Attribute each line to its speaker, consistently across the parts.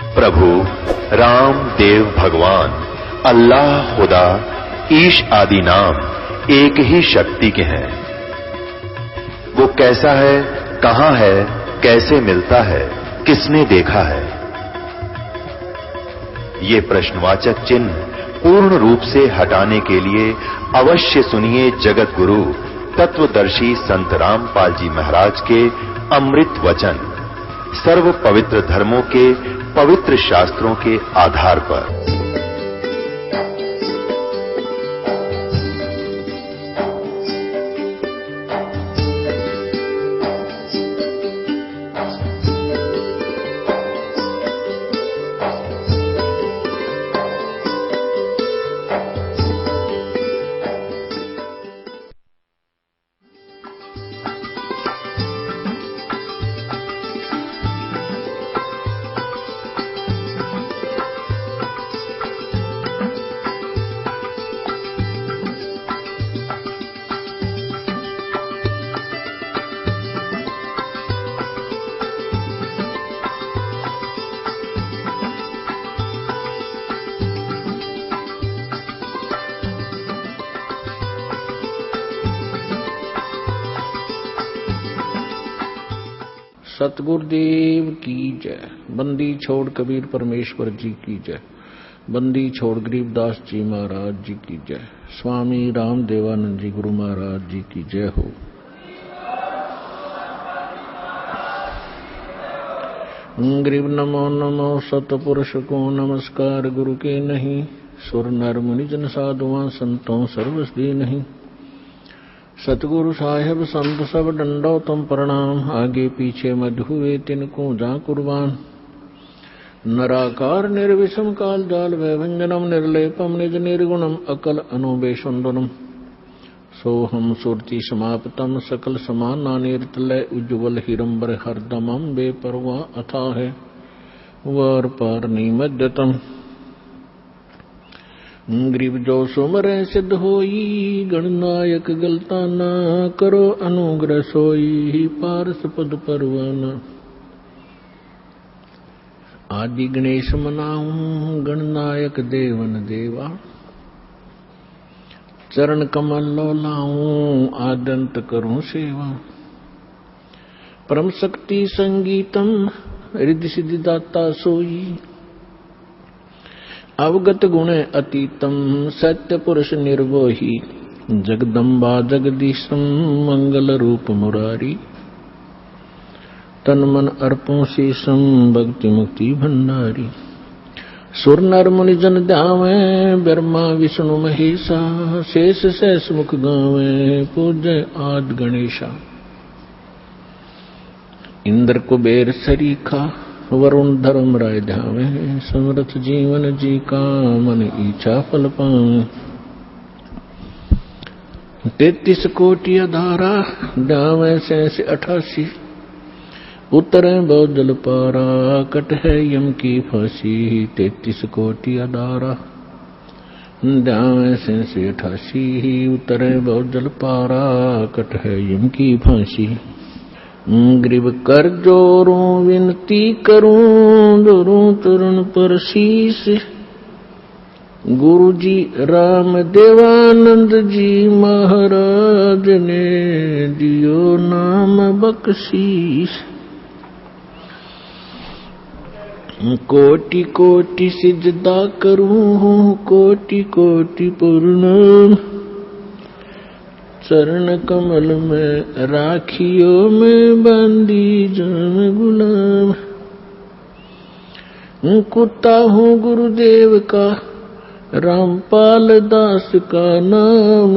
Speaker 1: प्रभु राम देव भगवान अल्लाह खुदा ईश आदि नाम एक ही शक्ति के हैं। वो कैसा है, कहां है, कैसे मिलता है, किसने देखा है? ये प्रश्नवाचक चिन्ह पूर्ण रूप से हटाने के लिए अवश्य सुनिए जगत गुरु तत्वदर्शी संत रामपाल जी महाराज के अमृत वचन, सर्व पवित्र धर्मों के पवित्र शास्त्रों के आधार पर।
Speaker 2: सतगुरुदेव की जय। बंदी छोड़ कबीर परमेश्वर जी की जय। बंदी छोड़ गरीबदास जी महाराज जी की जय। स्वामी राम देवानंद जी गुरु महाराज जी की जय हो। गरीब नमो नमो सतपुरुष को नमस्कार गुरु के नहीं, सुर नर मुनि जन साधुआं संतों सर्वस्दी नहीं। सतगुरु साहेब संत सब डंडो तुम प्रणाम, आगे पीछे मध हुए तिनको जा कुर्बान। नराकार निर्विषम काल जाल वैभंजनम निर्लेपम निज निर्गुणम अकल अनुबेशुंदनम। सोहम सुरति समाप्तम सकल समाना निर्तलय उज्ज्वल हिरंबर हरदमम बेपरवा अथा है वर पार निमद्यतम। गरीब जो सुमरे सिद्ध होई, गणनायक गलता ना करो अनुग्रह सोई, पारस पद परवाना। आदि गणेश मनाऊं गणनायक देवन देवा, चरण कमल लाऊं आदंत करूं सेवा। परम शक्ति संगीतम रिद्धि सिद्धि दाता सोई, अवगत गुण अतीतम सत्य पुरुष निर्वोही। जगदम्बा जगदीशम मंगल रूप मुरारी, तन मन अर्पों शीशम भक्ति मुक्ति भंडारी। सुर नर मुनि जन ध्यावे ब्रह्मा विष्णु महेशा, शेष शेष मुख गावे पूजय आद गणेशा। इंद्र कुबेर सरीखा वरुण धर्म राय ध्यावे, समरथ जीवन जी का मन इच्छा फल पावे। 33 कोटि अधारा ध्यावे 88, उतरे बहुत जल पारा कट है यम की फांसी। 33 कोटि अधारा ध्यावे 88, उतरे बहुत जल पारा कट है यम की फांसी। गरीब कर जोरूं विनती करूं दोरूं चरण पर शीश। गुरु जी राम देवानंद जी महाराज ने दियो नाम बख्शीश। कोटि कोटि सिजदा करूं कोटि कोटि प्रणाम। चरण कमल में राखियो में बंदी जान गुलाम। कुत्ता हूँ गुरुदेव का रामपाल दास का नाम।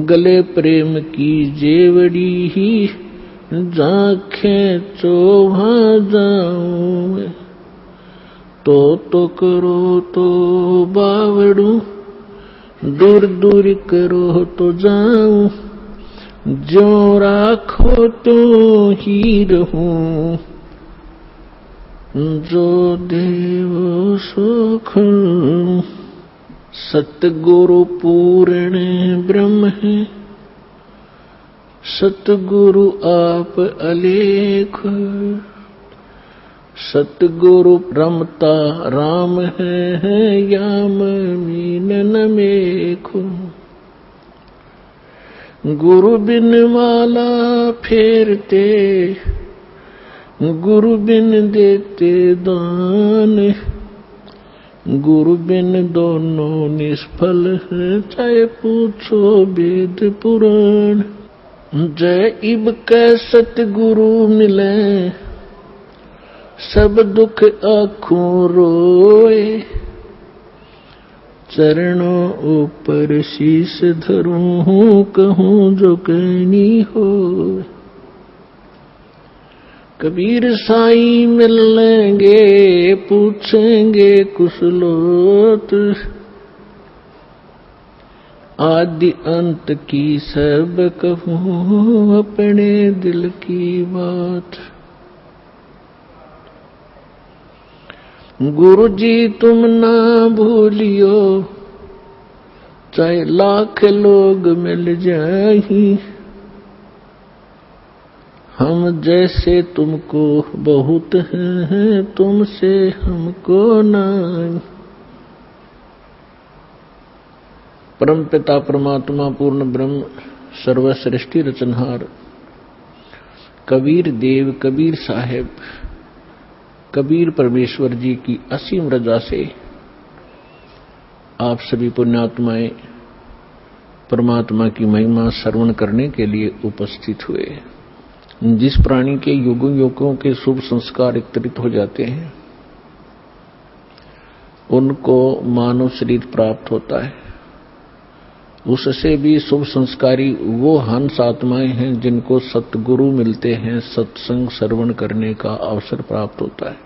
Speaker 2: गले प्रेम की जेवड़ी ही जाखें चोभा जाऊं। तो करो तो बावड़ू, दूर दूर करो तो जाऊं। जो राखो तो ही रहूं, जो देव सुख। सतगुरु पूर्ण ब्रह्म है, सतगुरु आप अलेख। सतगुरु रमता राम है याम मीन न मेखो। गुरु बिन माला फेरते, गुरु बिन देते दान। गुरु बिन दोनों निष्फल है, चाहे पूछो वेद पुराण। जय इब कै सतगुरु मिले, सब दुख आँखों रोए। चरणों ऊपर शीश धरूं, कहूं जो कहनी हो। कबीर साईं मिल लेंगे, पूछेंगे कुशलोत। आदि अंत की सब कहूं, अपने दिल की बात। गुरु जी तुम ना भूलियो, चाहे लाख लोग मिल जाएं। हम जैसे तुमको बहुत हैं, तुमसे हमको नहीं। परम पिता परमात्मा पूर्ण ब्रह्म सर्वसृष्टि रचनहार कबीर देव कबीर साहेब कबीर परमेश्वर जी की असीम रजा से आप सभी पुण्यात्माएं परमात्मा की महिमा श्रवण करने के लिए उपस्थित हुए। जिस प्राणी के युगों युगों के शुभ संस्कार एकत्रित हो जाते हैं, उनको मानव शरीर प्राप्त होता है। उससे भी शुभ संस्कारी वो हंस आत्माएं हैं जिनको सतगुरु मिलते हैं, सत्संग श्रवण करने का अवसर प्राप्त होता है।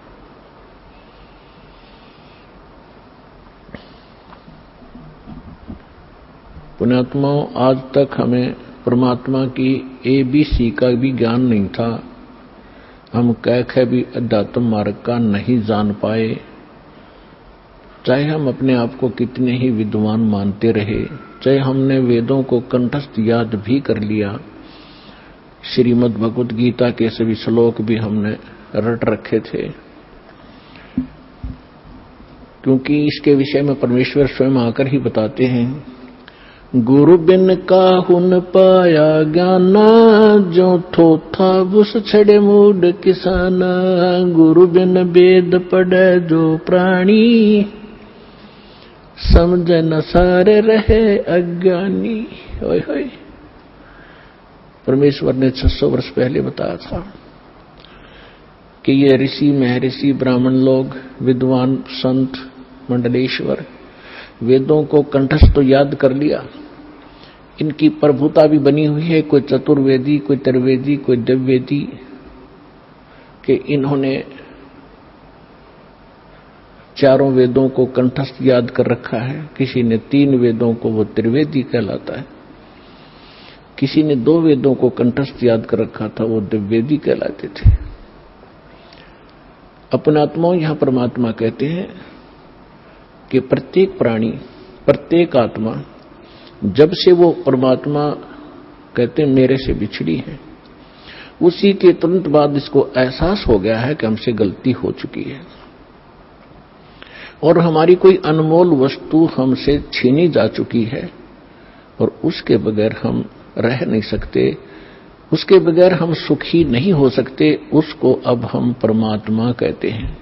Speaker 2: पुण्यात्माओं, आज तक हमें परमात्मा की ABC का भी ज्ञान नहीं था। हम कह भी अध्यात्म मार्ग का नहीं जान पाए, चाहे हम अपने आप को कितने ही विद्वान मानते रहे, चाहे हमने वेदों को कंठस्थ याद भी कर लिया, श्रीमद् भगवत गीता के सभी श्लोक भी हमने रट रखे थे, क्योंकि इसके विषय में परमेश्वर स्वयं आकर ही बताते हैं, गुरु बिन काहुन पाया ज्ञाना, जो थोथा बुस छड़े मूड किसाना। गुरु बिन वेद पढ़े जो प्राणी, समझ न सारे रहे अज्ञानी। ओए होए, परमेश्वर ने 600 वर्ष पहले बताया था कि ये ऋषि महर्षि ब्राह्मण लोग, विद्वान संत मंडलेश्वर, वेदों को कंठस्थ तो याद कर लिया, इनकी प्रभुता भी बनी हुई है। कोई चतुर्वेदी, कोई त्रिवेदी, कोई दिव्यवेदी के इन्होंने चारों वेदों को कंठस्थ याद कर रखा है। किसी ने 3 वेदों को, वो त्रिवेदी कहलाता है। किसी ने 2 वेदों को कंठस्थ याद कर रखा था, वो दिव्यवेदी कहलाते थे। अपने आत्माओं, यहां परमात्मा कहते हैं कि प्रत्येक प्राणी, प्रत्येक आत्मा, जब से वो परमात्मा कहते हैं मेरे से बिछड़ी है, उसी के तुरंत बाद इसको एहसास हो गया है कि हमसे गलती हो चुकी है और हमारी कोई अनमोल वस्तु हमसे छीनी जा चुकी है और उसके बगैर हम रह नहीं सकते, उसके बगैर हम सुखी नहीं हो सकते। उसको अब हम परमात्मा कहते हैं।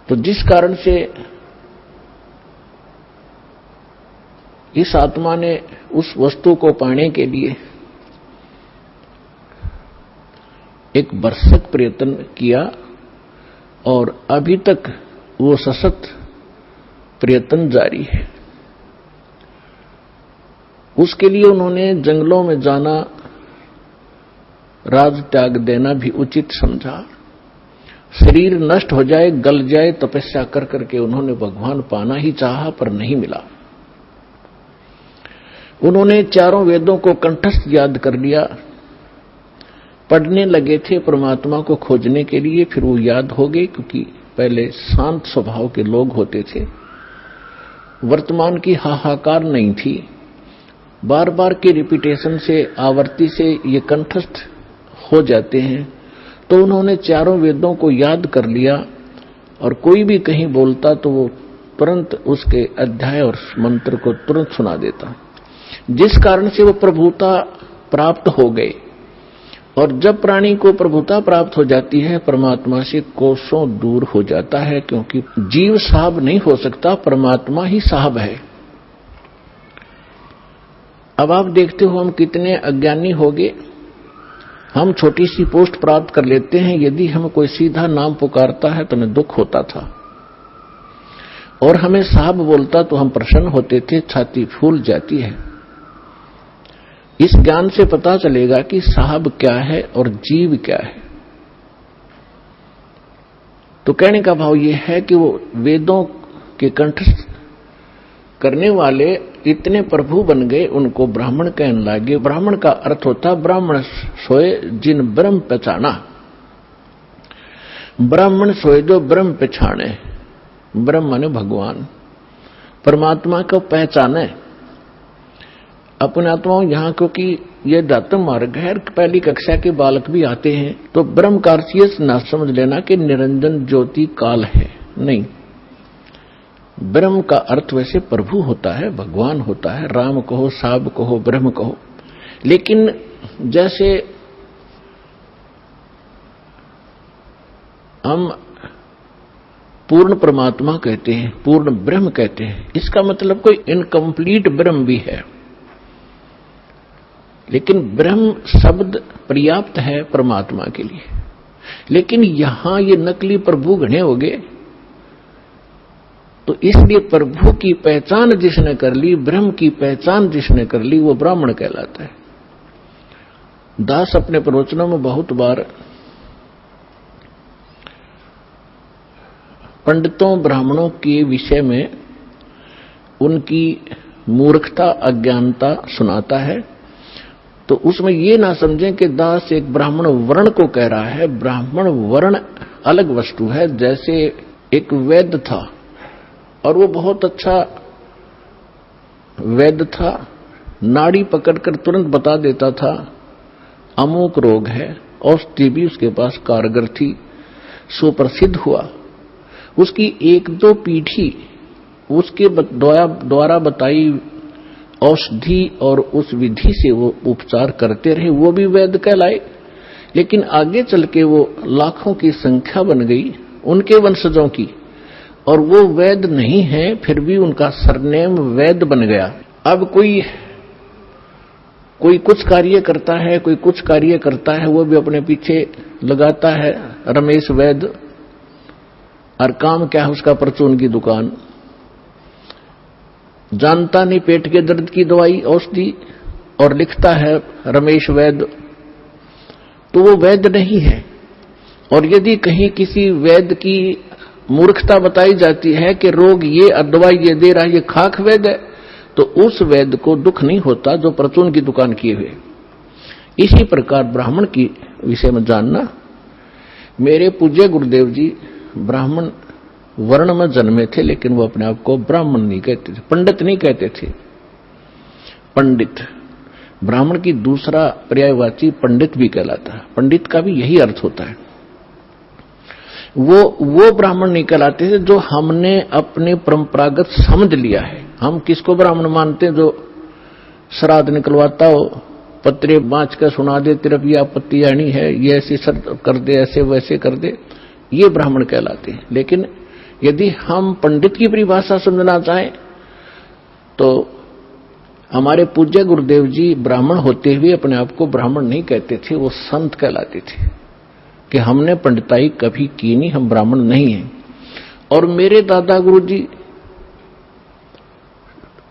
Speaker 2: तो जिस कारण से इस आत्मा ने उस वस्तु को पाने के लिए एक बरसक प्रयत्न किया और अभी तक वो सशक्त प्रयत्न जारी है। उसके लिए उन्होंने जंगलों में जाना, राज त्याग देना भी उचित समझा। शरीर नष्ट हो जाए, गल जाए, तपस्या कर करके उन्होंने भगवान पाना ही चाहा, पर नहीं मिला। उन्होंने चारों वेदों को कंठस्थ याद कर लिया, पढ़ने लगे थे परमात्मा को खोजने के लिए। फिर वो याद हो गए, क्योंकि पहले शांत स्वभाव के लोग होते थे, वर्तमान की हाहाकार नहीं थी। बार बार के रिपीटेशन से, आवर्ती से ये कंठस्थ हो जाते हैं, तो उन्होंने चारों वेदों को याद कर लिया और कोई भी कहीं बोलता तो वो तुरंत उसके अध्याय और मंत्र को तुरंत सुना देता, जिस कारण से वो प्रभुता प्राप्त हो गए। और जब प्राणी को प्रभुता प्राप्त हो जाती है, परमात्मा से कोसों दूर हो जाता है, क्योंकि जीव साहब नहीं हो सकता, परमात्मा ही साहब है। अब आप देखते हो हम कितने अज्ञानी हो गए। हम छोटी सी पोस्ट प्राप्त कर लेते हैं, यदि हम कोई सीधा नाम पुकारता है तो हमें दुख होता था, और हमें साहब बोलता तो हम प्रसन्न होते थे, छाती फूल जाती है। इस ज्ञान से पता चलेगा कि साहब क्या है और जीव क्या है। तो कहने का भाव यह है कि वो वेदों के कंठस्थ करने वाले इतने प्रभु बन गए, उनको ब्राह्मण कहने लगे। ब्राह्मण का अर्थ होता ब्राह्मण सोए जिन ब्रह्म पहचाना। ब्राह्मण सोए जो ब्रह्म पहचाने। ब्रह्म माने भगवान, परमात्मा को पहचाने अपने आत्माओं। यहाँ क्योंकि ये दातम मार्ग है, पहली कक्षा के बालक भी आते हैं, तो ब्रह्म का अर्थ ये ना समझ लेना कि निरंजन ज्योति काल है, नहीं। ब्रह्म का अर्थ वैसे प्रभु होता है, भगवान होता है, राम कहो, साब कहो, ब्रह्म कहो। लेकिन जैसे हम पूर्ण परमात्मा कहते हैं, पूर्ण ब्रह्म कहते हैं, इसका मतलब कोई इनकम्प्लीट ब्रह्म भी है, लेकिन ब्रह्म शब्द पर्याप्त है परमात्मा के लिए। लेकिन यहां ये नकली प्रभु घने हो गए, तो इसलिए प्रभु की पहचान जिसने कर ली, ब्रह्म की पहचान जिसने कर ली, वो ब्राह्मण कहलाता है। दास अपने प्रवचनों में बहुत बार पंडितों ब्राह्मणों के विषय में उनकी मूर्खता अज्ञानता सुनाता है, तो उसमें ये ना समझें कि दास एक ब्राह्मण वर्ण को कह रहा है। ब्राह्मण वर्ण अलग वस्तु है। जैसे एक वैद्य था और वो बहुत अच्छा वैद्य था, नाड़ी पकड़कर तुरंत बता देता था अमुक रोग है, औषधि भी उसके पास कारगर थी, सुप्रसिद्ध हुआ। उसकी एक दो पीढ़ी उसके द्वारा बताई औषधि और उस विधि से वो उपचार करते रहे, वो भी वैद्य कहलाए। लेकिन आगे चल के वो लाखों की संख्या बन गई उनके वंशजों की, और वो वैद्य नहीं है, फिर भी उनका सरनेम वैद्य बन गया। अब कोई कुछ कार्य करता है, कोई कुछ कार्य करता है, वो भी अपने पीछे लगाता है रमेश वैद्य, और काम क्या है उसका, परचून की दुकान। जानता नहीं पेट के दर्द की दवाई औषधि, और लिखता है रमेश वैद्य, तो वो वैद्य नहीं है। और यदि कहीं किसी वैद्य की मूर्खता बताई जाती है कि रोग ये और दवाई ये दे रहा है, ये खाक वैद्य है, तो उस वैद्य को दुख नहीं होता जो परचून की दुकान किए हुए। इसी प्रकार ब्राह्मण की विषय में जानना। मेरे पूज्य गुरुदेव जी ब्राह्मण वर्ण में जन्मे थे, लेकिन वो अपने आप को ब्राह्मण नहीं कहते थे, पंडित नहीं कहते थे। पंडित ब्राह्मण की दूसरा पर्यायवाची पंडित भी कहलाता है। पंडित का भी यही अर्थ होता है। वो ब्राह्मण नहीं कहलाते थे जो हमने अपने परंपरागत समझ लिया है। हम किसको ब्राह्मण मानते हैं? जो श्राद्ध निकलवाता हो, पत्रे बांच कर सुना दे, तेरा ये आपत्ति आनी है, ये ऐसे कर दे, ऐसे वैसे कर दे, ये ब्राह्मण कहलाते हैं। लेकिन यदि हम पंडित की परिभाषा समझना चाहें तो हमारे पूज्य गुरुदेव जी ब्राह्मण होते हुए अपने आप को ब्राह्मण नहीं कहते थे, वो संत कहलाते थे कि हमने पंडिताई कभी की नहीं, हम ब्राह्मण नहीं हैं। और मेरे दादा गुरु जी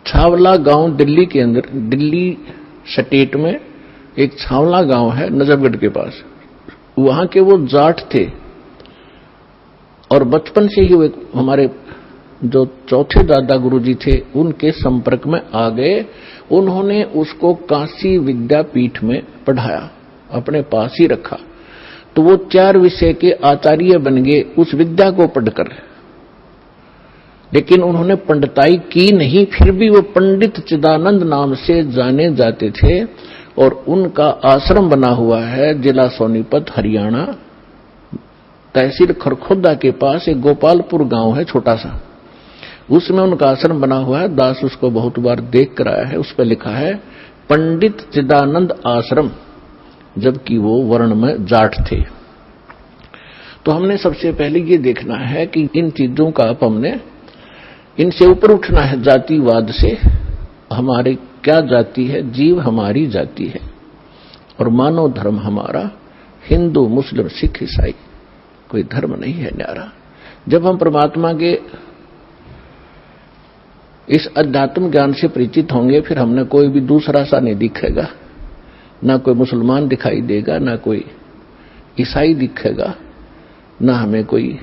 Speaker 2: छावला गांव दिल्ली के अंदर, दिल्ली स्टेट में एक छावला गांव है नजफगढ़ के पास, वहां के वो जाट थे। और बचपन से ही वो हमारे जो चौथे दादा गुरुजी थे उनके संपर्क में आ गए। उन्होंने उसको काशी विद्यापीठ में पढ़ाया, अपने पास ही रखा, तो वो 4 विषय के आचार्य बन गए उस विद्या को पढ़कर। लेकिन उन्होंने पंडिताई की नहीं, फिर भी वो पंडित चिदानंद नाम से जाने जाते थे। और उनका आश्रम बना हुआ है जिला सोनीपत हरियाणा, तहसील खरखोदा के पास एक गोपालपुर गांव है छोटा सा, उसमें उनका आश्रम बना हुआ है। दास उसको बहुत बार देख कर आया है। उस पर लिखा है पंडित चिदानंद आश्रम, जबकि वो वर्ण में जाट थे। तो हमने सबसे पहले ये देखना है कि इन चीजों का अब हमने इनसे ऊपर उठना है, जातिवाद से। हमारी क्या जाति है? जीव हमारी जाति है और मानव धर्म हमारा हिंदू मुस्लिम सिख ईसाई, कोई धर्म नहीं है न्यारा। जब हम परमात्मा के इस अध्यात्म ज्ञान से परिचित होंगे, फिर हमने कोई भी दूसरा सा नहीं दिखेगा, ना कोई मुसलमान दिखाई देगा, ना कोई ईसाई दिखेगा, ना हमें कोई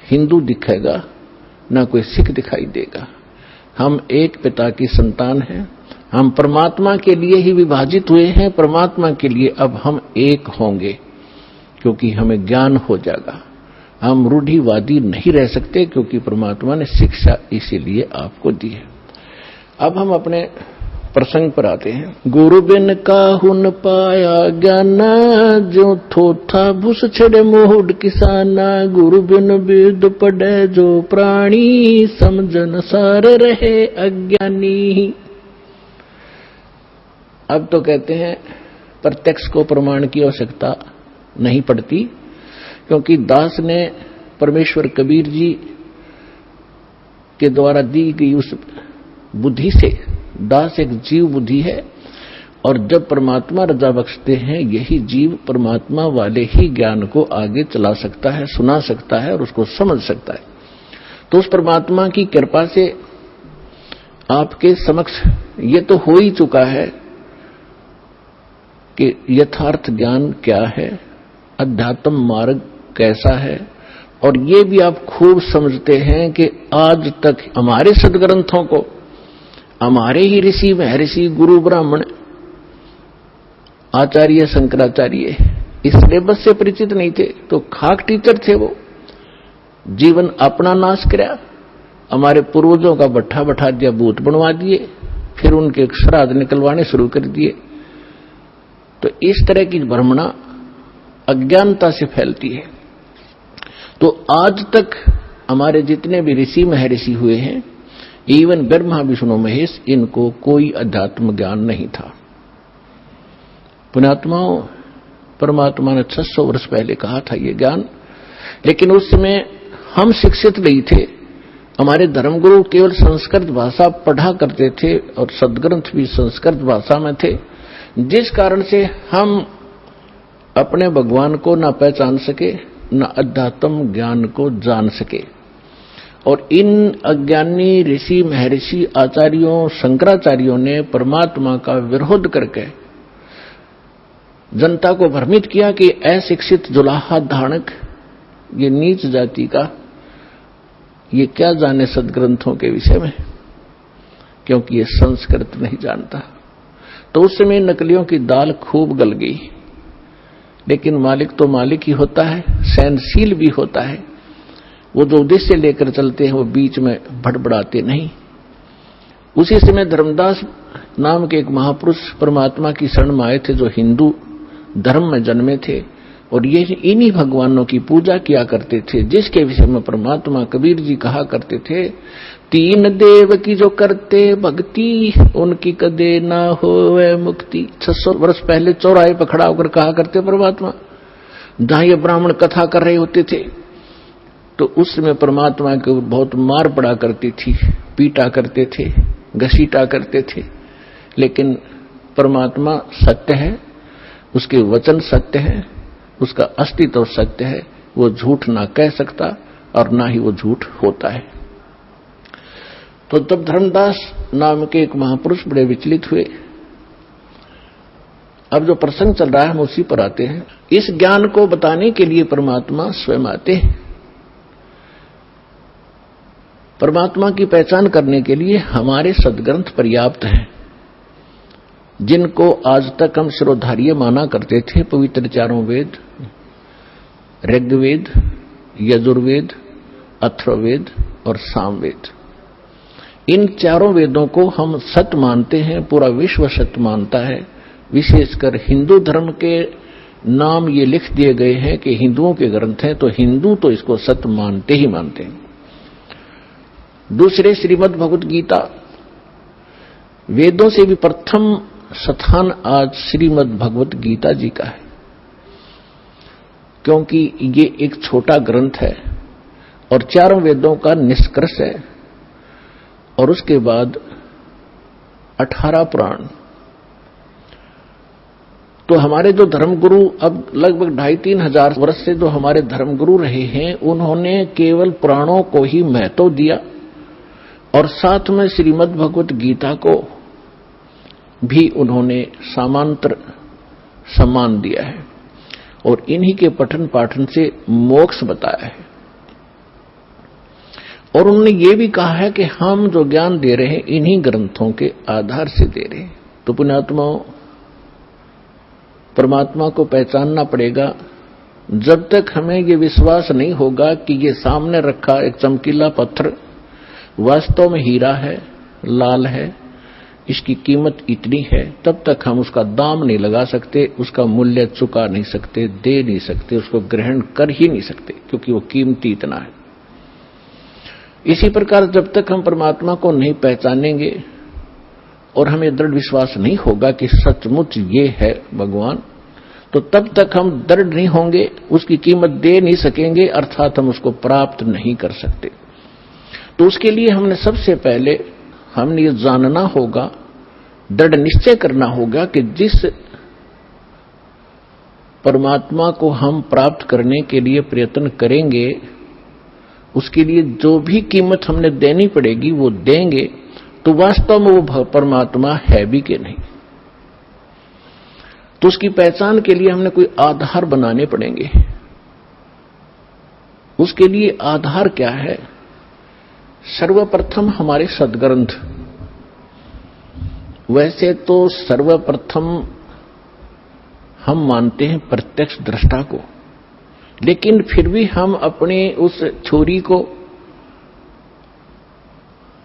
Speaker 2: हिंदू दिखेगा, ना कोई सिख दिखाई देगा। हम एक पिता की संतान हैं, हम परमात्मा के लिए ही विभाजित हुए हैं, परमात्मा के लिए अब हम एक होंगे, क्योंकि हमें ज्ञान हो जाएगा। हम रूढ़िवादी नहीं रह सकते, क्योंकि परमात्मा ने शिक्षा इसीलिए आपको दी है। अब हम अपने प्रसंग पर आते हैं। गुरु बिन काहू न पाया ज्ञाना, जो थोथा भूस छड़े मोहड किसाना। गुरु बिन वेद पढ़े जो प्राणी, समझन सार रहे अज्ञानी। अब तो कहते हैं प्रत्यक्ष को प्रमाण की आवश्यकता नहीं पड़ती, क्योंकि दास ने परमेश्वर कबीर जी के द्वारा दी गई उस बुद्धि से, दास एक जीव बुद्धि है, और जब परमात्मा रजा बख्शते हैं, यही जीव परमात्मा वाले ही ज्ञान को आगे चला सकता है, सुना सकता है और उसको समझ सकता है। तो उस परमात्मा की कृपा से आपके समक्ष ये तो हो ही चुका है कि यथार्थ ज्ञान क्या है, अध्यात्म मार्ग कैसा है, और ये भी आप खूब समझते हैं कि आज तक हमारे सदग्रंथों को हमारे ही ऋषि महर्षि गुरु ब्राह्मण आचार्य शंकराचार्य इस सिलेबस से परिचित नहीं थे, तो खाक टीचर थे वो। जीवन अपना नाश कराया, हमारे पूर्वजों का भट्ठा बैठा दिया, भूत बनवा दिए, फिर उनके श्राद्ध निकलवाने शुरू कर दिए। तो इस तरह की भ्रमणा अज्ञानता से फैलती है। तो आज तक हमारे जितने भी ऋषि महर्षि हुए हैं, इवन ब्रह्मा विष्णु महेश, इनको कोई अध्यात्म ज्ञान नहीं था। पुण्यात्माओं, परमात्मा ने 600 वर्ष पहले कहा था ये ज्ञान, लेकिन उस समय हम शिक्षित नहीं थे। हमारे धर्मगुरु केवल संस्कृत भाषा पढ़ा करते थे और सदग्रंथ भी संस्कृत भाषा में थे, जिस कारण से हम अपने भगवान को न पहचान सके, न अध्यात्म ज्ञान को जान सके। और इन अज्ञानी ऋषि महर्षि आचार्यों शंकराचार्यों ने परमात्मा का विरोध करके जनता को भ्रमित किया कि अशिक्षित जुलाहा धानक, ये नीच जाति का, ये क्या जाने सदग्रंथों के विषय में, क्योंकि ये संस्कृत नहीं जानता। तो उस समय नकलियों की दाल खूब गल गई। लेकिन मालिक तो मालिक ही होता है, सहनशील भी होता है। वो जो उद्देश्य लेकर चलते हैं वो बीच में भड़बड़ाते नहीं। उसी समय धर्मदास नाम के एक महापुरुष परमात्मा की शरण में आए थे, जो हिंदू धर्म में जन्मे थे, और ये इन्हीं भगवानों की पूजा किया करते थे, जिसके विषय में परमात्मा कबीर जी कहा करते थे, तीन देव की जो करते भक्ति, उनकी कदे ना होवे मुक्ति। 600 वर्ष पहले चौराहे पर खड़ा होकर कहा करते परमात्मा, जहां ये ब्राह्मण कथा कर रहे होते थे, तो उस समय परमात्मा के बहुत मार पड़ा करती थी, पीटा करते थे, घसीटा करते थे। लेकिन परमात्मा सत्य है, उसके वचन सत्य है, उसका अस्तित्व सत्य है, वो झूठ ना कह सकता और ना ही वो झूठ होता है। तो तब धर्मदास नाम के एक महापुरुष बड़े विचलित हुए। अब जो प्रसंग चल रहा है हम उसी पर आते हैं। इस ज्ञान को बताने के लिए परमात्मा स्वयं आते हैं। परमात्मा की पहचान करने के लिए हमारे सदग्रंथ पर्याप्त हैं, जिनको आज तक हम शिरोधार्य माना करते थे। पवित्र चारों वेद, ऋग्वेद, यजुर्वेद, अथर्ववेद और सामवेद, इन चारों वेदों को हम सत्य मानते हैं, पूरा विश्व सत्य मानता है। विशेषकर हिंदू धर्म के नाम ये लिख दिए गए हैं कि हिंदुओं के ग्रंथ हैं, तो हिंदू तो इसको सत्य मानते ही मानते हैं। दूसरे श्रीमद् भगवत गीता, वेदों से भी प्रथम स्थान आज श्रीमद् भगवत गीता जी का है, क्योंकि ये एक छोटा ग्रंथ है और चारों वेदों का निष्कर्ष है, और उसके बाद 18 पुराण। तो हमारे जो धर्मगुरु अब लगभग 2,500-3 हजार वर्ष से जो हमारे धर्मगुरु रहे हैं, उन्होंने केवल पुराणों को ही महत्व दिया और साथ में श्रीमद् भगवत गीता को भी उन्होंने समांतर सम्मान दिया है और इन्हीं के पठन पाठन से मोक्ष बताया है। और उन्होंने ये भी कहा है कि हम जो ज्ञान दे रहे हैं इन्हीं ग्रंथों के आधार से दे रहे हैं। तो पुण्यात्माओं, परमात्मा को पहचानना पड़ेगा। जब तक हमें ये विश्वास नहीं होगा कि ये सामने रखा एक चमकीला पत्थर वास्तव में हीरा है, लाल है, इसकी कीमत इतनी है, तब तक हम उसका दाम नहीं लगा सकते, उसका मूल्य चुका नहीं सकते, दे नहीं सकते, उसको ग्रहण कर ही नहीं सकते, क्योंकि वो कीमती इतना है। इसी प्रकार जब तक हम परमात्मा को नहीं पहचानेंगे और हमें दृढ़ विश्वास नहीं होगा कि सचमुच ये है भगवान, तो तब तक हम दृढ़ नहीं होंगे, उसकी कीमत दे नहीं सकेंगे, अर्थात हम उसको प्राप्त नहीं कर सकते। तो उसके लिए हमने सबसे पहले हमने ये जानना होगा, दृढ़ निश्चय करना होगा कि जिस परमात्मा को हम प्राप्त करने के लिए प्रयत्न करेंगे, उसके लिए जो भी कीमत हमने देनी पड़ेगी वो देंगे, तो वास्तव में वो परमात्मा है भी कि नहीं। तो उसकी पहचान के लिए हमने कोई आधार बनाने पड़ेंगे। उसके लिए आधार क्या है? सर्वप्रथम हमारे सद्ग्रंथ। वैसे तो सर्वप्रथम हम मानते हैं प्रत्यक्ष दृष्टा को, लेकिन फिर भी हम अपने उस छोरी को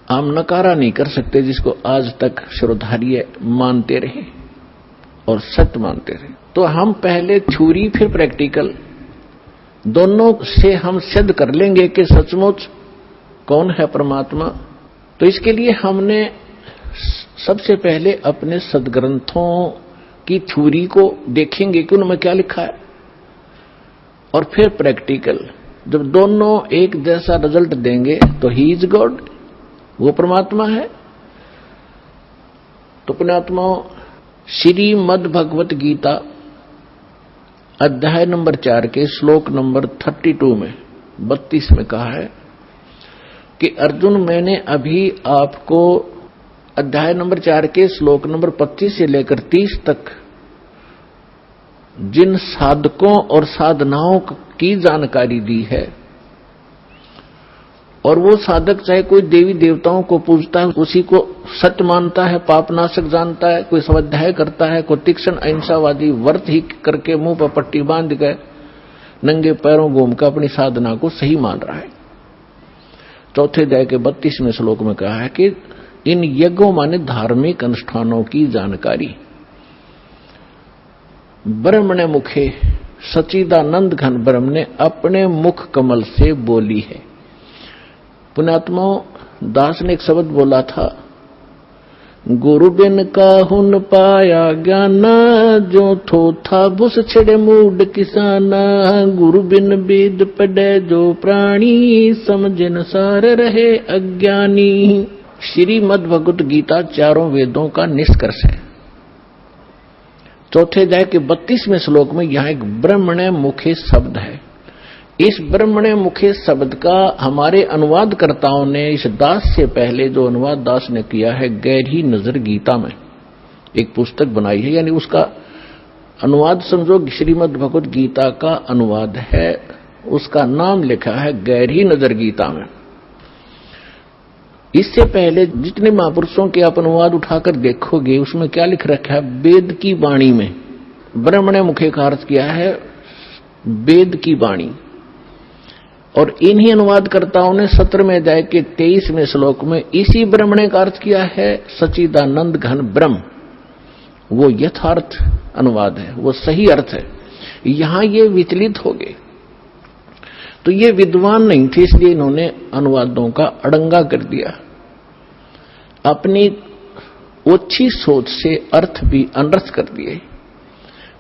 Speaker 2: हम नकारा नहीं कर सकते, जिसको आज तक श्रोधार्य मानते रहे और सत्य मानते रहे। तो हम पहले छुरी फिर प्रैक्टिकल, दोनों से हम सिद्ध कर लेंगे कि सचमुच कौन है परमात्मा। तो इसके लिए हमने सबसे पहले अपने सद्ग्रंथों की थ्योरी को देखेंगे कि उनमें क्या लिखा है, और फिर प्रैक्टिकल। जब दोनों एक जैसा रिजल्ट देंगे तो ही इज गॉड, वो परमात्मा है। तो पुण्यात्माओं, श्रीमद् भगवत गीता अध्याय नंबर 4 के श्लोक नंबर 32 में 32 में कहा है कि अर्जुन, मैंने अभी आपको अध्याय नंबर 4 के श्लोक नंबर 25 से लेकर 30 तक जिन साधकों और साधनाओं की जानकारी दी है, और वो साधक चाहे कोई देवी देवताओं को पूजता है, उसी को सत्य मानता है, पापनाशक जानता है, कोई स्वाध्याय करता है, कोई तीक्ष्ण अहिंसावादी व्रत ही करके मुंह पर पट्टी बांध गए नंगे पैरों घूम कर अपनी साधना को सही मान रहा है। चौथे अध्याय के 32वें श्लोक में कहा है कि इन यज्ञों माने धार्मिक अनुष्ठानों की जानकारी ब्रह्म ने मुखे सच्चिदानंद घन ब्रह्म ने अपने मुख कमल से बोली है। पुण्यात्माओं, दास ने एक शब्द बोला था, गुरु बिन काहुन पाया ज्ञाना, जो थो था बुस छिड़े मूड किसाना, गुरु बिन वेद पढ़े जो प्राणी, समझन सार रहे अज्ञानी। श्रीमद् भगवत गीता चारों वेदों का निष्कर्ष है। चौथे अध्याय के 32वें श्लोक में यहां एक ब्रह्मणे मुखे शब्द है। इस ब्रह्मणे मुखे शब्द का हमारे अनुवादकर्ताओं ने इस दास से पहले जो अनुवाद दास ने किया है, गहरी नजर गीता में एक पुस्तक बनाई है, यानी उसका अनुवाद समझो श्रीमद् भगवत गीता का अनुवाद है, उसका नाम लिखा है गहरी नजर गीता में। इससे पहले जितने महापुरुषों के आप अनुवाद उठाकर देखोगे, उसमें क्या लिख रखा है? वेद की वाणी में ब्रह्मणे मुखे का अर्थ किया है वेद की वाणी। और इन्हीं अनुवादकर्ताओं ने 17वें अध्याय के 23वें श्लोक में इसी ब्रह्मणे का अर्थ किया है सच्चिदानंद घन ब्रह्म। वो यथार्थ अनुवाद है, वो सही अर्थ है। यहां ये विचलित हो गए, तो ये विद्वान नहीं थे, इसलिए इन्होंने अनुवादों का अड़ंगा कर दिया। अपनी ओछी सोच से अर्थ भी अनर्थ कर दिए।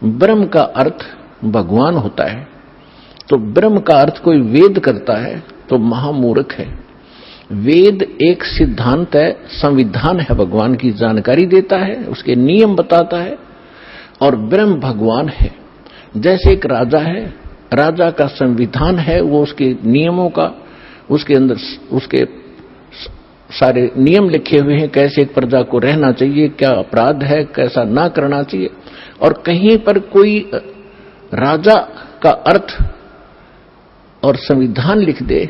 Speaker 2: ब्रह्म का अर्थ भगवान होता है, तो ब्रह्म का अर्थ कोई वेद करता है तो महामूर्ख है। वेद एक सिद्धांत है, संविधान है, भगवान की जानकारी देता है, उसके नियम बताता है, और ब्रह्म भगवान है। जैसे एक राजा है, राजा का संविधान है, वो उसके नियमों का, उसके अंदर उसके सारे नियम लिखे हुए हैं, कैसे एक प्रजा को रहना चाहिए, क्या अपराध है, कैसा ना करना चाहिए। और कहीं पर कोई राजा का अर्थ और संविधान लिख दे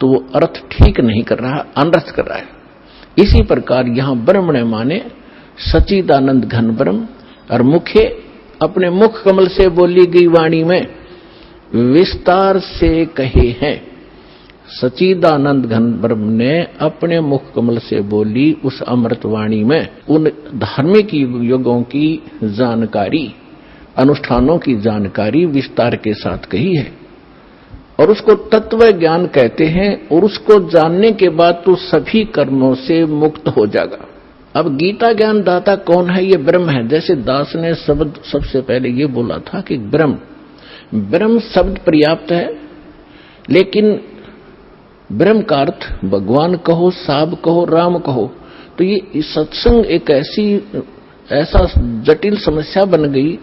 Speaker 2: तो वो अर्थ ठीक नहीं कर रहा, अनर्थ कर रहा है। इसी प्रकार यहां ब्रह्म ने माने सच्चिदानंद घन ब्रह्म, और मुखे अपने मुख कमल से बोली गई वाणी में विस्तार से कहे हैं। सच्चिदानंद घन ब्रह्म ने अपने मुख कमल से बोली उस अमृत वाणी में उन धार्मिक युगों की जानकारी, अनुष्ठानों की जानकारी विस्तार के साथ कही है, और उसको तत्व ज्ञान कहते हैं। और उसको जानने के बाद तो सभी कर्मों से मुक्त हो जाएगा। अब गीता ज्ञान दाता कौन है? ये ब्रह्म है। जैसे दास ने शब्द सबसे पहले ये बोला था कि ब्रह्म शब्द पर्याप्त है, लेकिन ब्रह्म का अर्थ भगवान कहो, साब कहो, राम कहो, तो ये सत्संग एक ऐसा जटिल समस्या बन गई,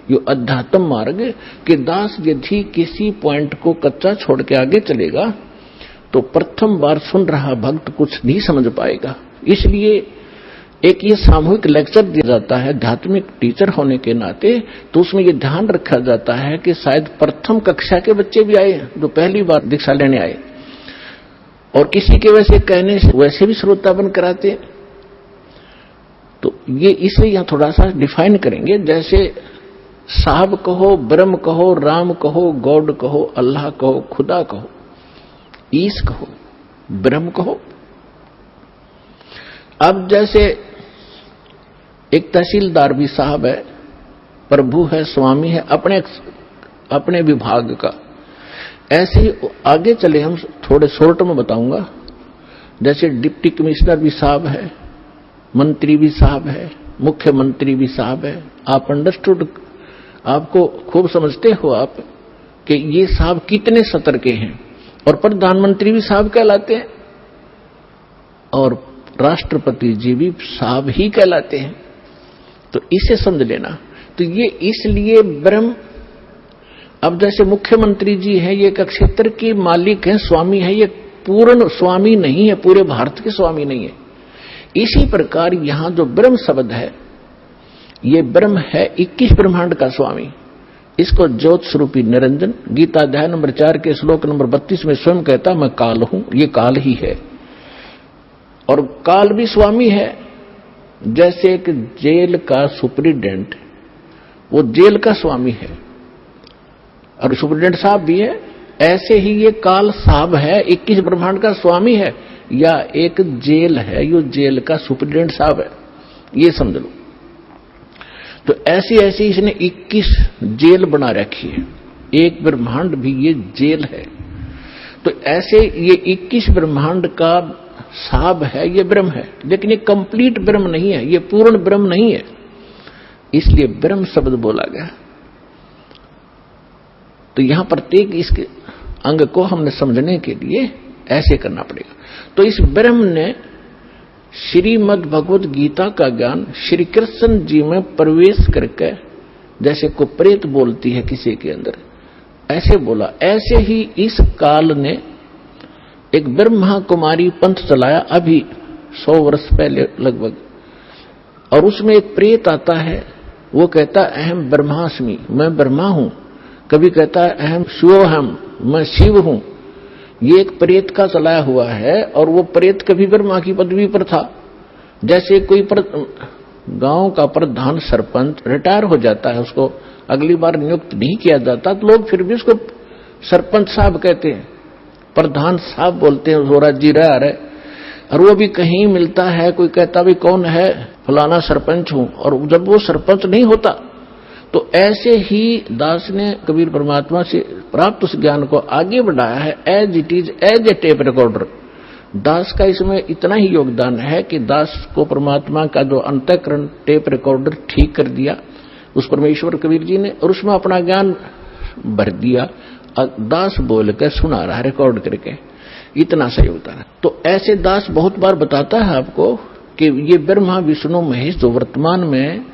Speaker 2: यो अध्यात्म मार्ग, कि दास यदि किसी पॉइंट को कच्चा छोड़ के आगे चलेगा तो प्रथम बार सुन रहा भक्त कुछ नहीं समझ पाएगा। इसलिए एक ये सामूहिक लेक्चर दिया जाता है आध्यात्मिक टीचर होने के नाते, तो उसमें ये ध्यान रखा जाता है कि शायद प्रथम कक्षा के बच्चे भी आए जो पहली बार दीक्षा लेने आए, और किसी के वैसे कहने से वैसे भी श्रोता बन कराते। तो ये इसलिए यहां थोड़ा सा डिफाइन करेंगे। जैसे साहब कहो, ब्रह्म कहो, राम कहो, गॉड कहो, अल्लाह कहो, खुदा कहो, ईश कहो, ब्रह्म कहो। अब जैसे एक तहसीलदार भी साहब है, प्रभु है, स्वामी है अपने विभाग का। ऐसे ही आगे चले, हम थोड़े शॉर्ट में बताऊंगा। जैसे डिप्टी कमिश्नर भी साहब है, मंत्री भी साहब है, मुख्यमंत्री भी साहब है। आप अंडरस्टूड, आपको खूब समझते हो आप कि ये साहब कितने सतर के हैं। और प्रधानमंत्री भी साहब कहलाते हैं, और राष्ट्रपति जी भी साहब ही कहलाते हैं। तो इसे समझ लेना। तो ये इसलिए ब्रह्म, अब जैसे मुख्यमंत्री जी है, ये एक क्षेत्र के मालिक हैं, स्वामी है, ये पूर्ण स्वामी नहीं है, पूरे भारत के स्वामी नहीं है। इसी प्रकार यहां जो ब्रह्म शब्द है, ये ब्रह्म है 21 ब्रह्मांड का स्वामी। इसको ज्योत स्वरूपी निरंजन गीता अध्याय नंबर 4 के श्लोक नंबर 32 में स्वयं कहता, मैं काल हूं, ये काल ही है। और काल भी स्वामी है। जैसे एक जेल का सुप्रिटेंडेंट, वो जेल का स्वामी है, और सुप्रिटेंडेंट साहब भी है, ऐसे ही ये काल साहब है, 21 ब्रह्मांड का स्वामी है, या एक जेल है, यो जेल का सुप्रिटेंडेंट साहब है, ये समझ लो। तो ऐसी ऐसी इसने 21 जेल बना रखी है, एक ब्रह्मांड भी ये जेल है। तो ऐसे ये 21 ब्रह्मांड का साहब है, ये ब्रह्म है, लेकिन ये कंप्लीट ब्रह्म नहीं है, ये पूर्ण ब्रह्म नहीं है, इसलिए ब्रह्म शब्द बोला गया। तो यहां प्रत्येक इसके अंग को हमने समझने के लिए ऐसे करना पड़ेगा। तो इस ब्रह्म ने श्रीमद् भगवत गीता का ज्ञान श्री कृष्ण जी में प्रवेश करके, जैसे को प्रेत बोलती है किसी के अंदर, ऐसे बोला। ऐसे ही इस काल ने एक ब्रह्मा कुमारी पंथ चलाया अभी 100 वर्ष पहले लगभग, और उसमें एक प्रेत आता है, वो कहता अहम ब्रह्मास्मि, मैं ब्रह्मा हूं। कभी कहता है अहम शिवोहम, मैं शिव हूं। ये एक प्रेत का चलाया हुआ है, और वो प्रेत कभी ब्रह्मा की पदवी पर था। जैसे कोई गांव का प्रधान सरपंच रिटायर हो जाता है, उसको अगली बार नियुक्त नहीं किया जाता, तो लोग फिर भी उसको सरपंच साहब कहते हैं, प्रधान साहब बोलते हैं, वो राज्य रहा है। और वो भी कहीं मिलता है, कोई कहता भी कौन है, फलाना सरपंच हूं, और जब वो सरपंच नहीं होता। तो ऐसे ही दास ने कबीर परमात्मा से प्राप्त उस ज्ञान को आगे बढ़ाया है as it is, as a tape recorder. Das का इसमें इतना ही योगदान है कि दास को परमात्मा का जो अंतःकरण टेप रिकॉर्डर ठीक कर दिया उस परमेश्वर कबीर जी ने, और उसमें अपना ज्ञान भर दिया। दास बोल कर सुना रहा है रिकॉर्ड करके, इतना सा योगदान है। तो ऐसे दास बहुत बार बताता है आपको कि ये ब्रह्मा विष्णु महेश जो वर्तमान में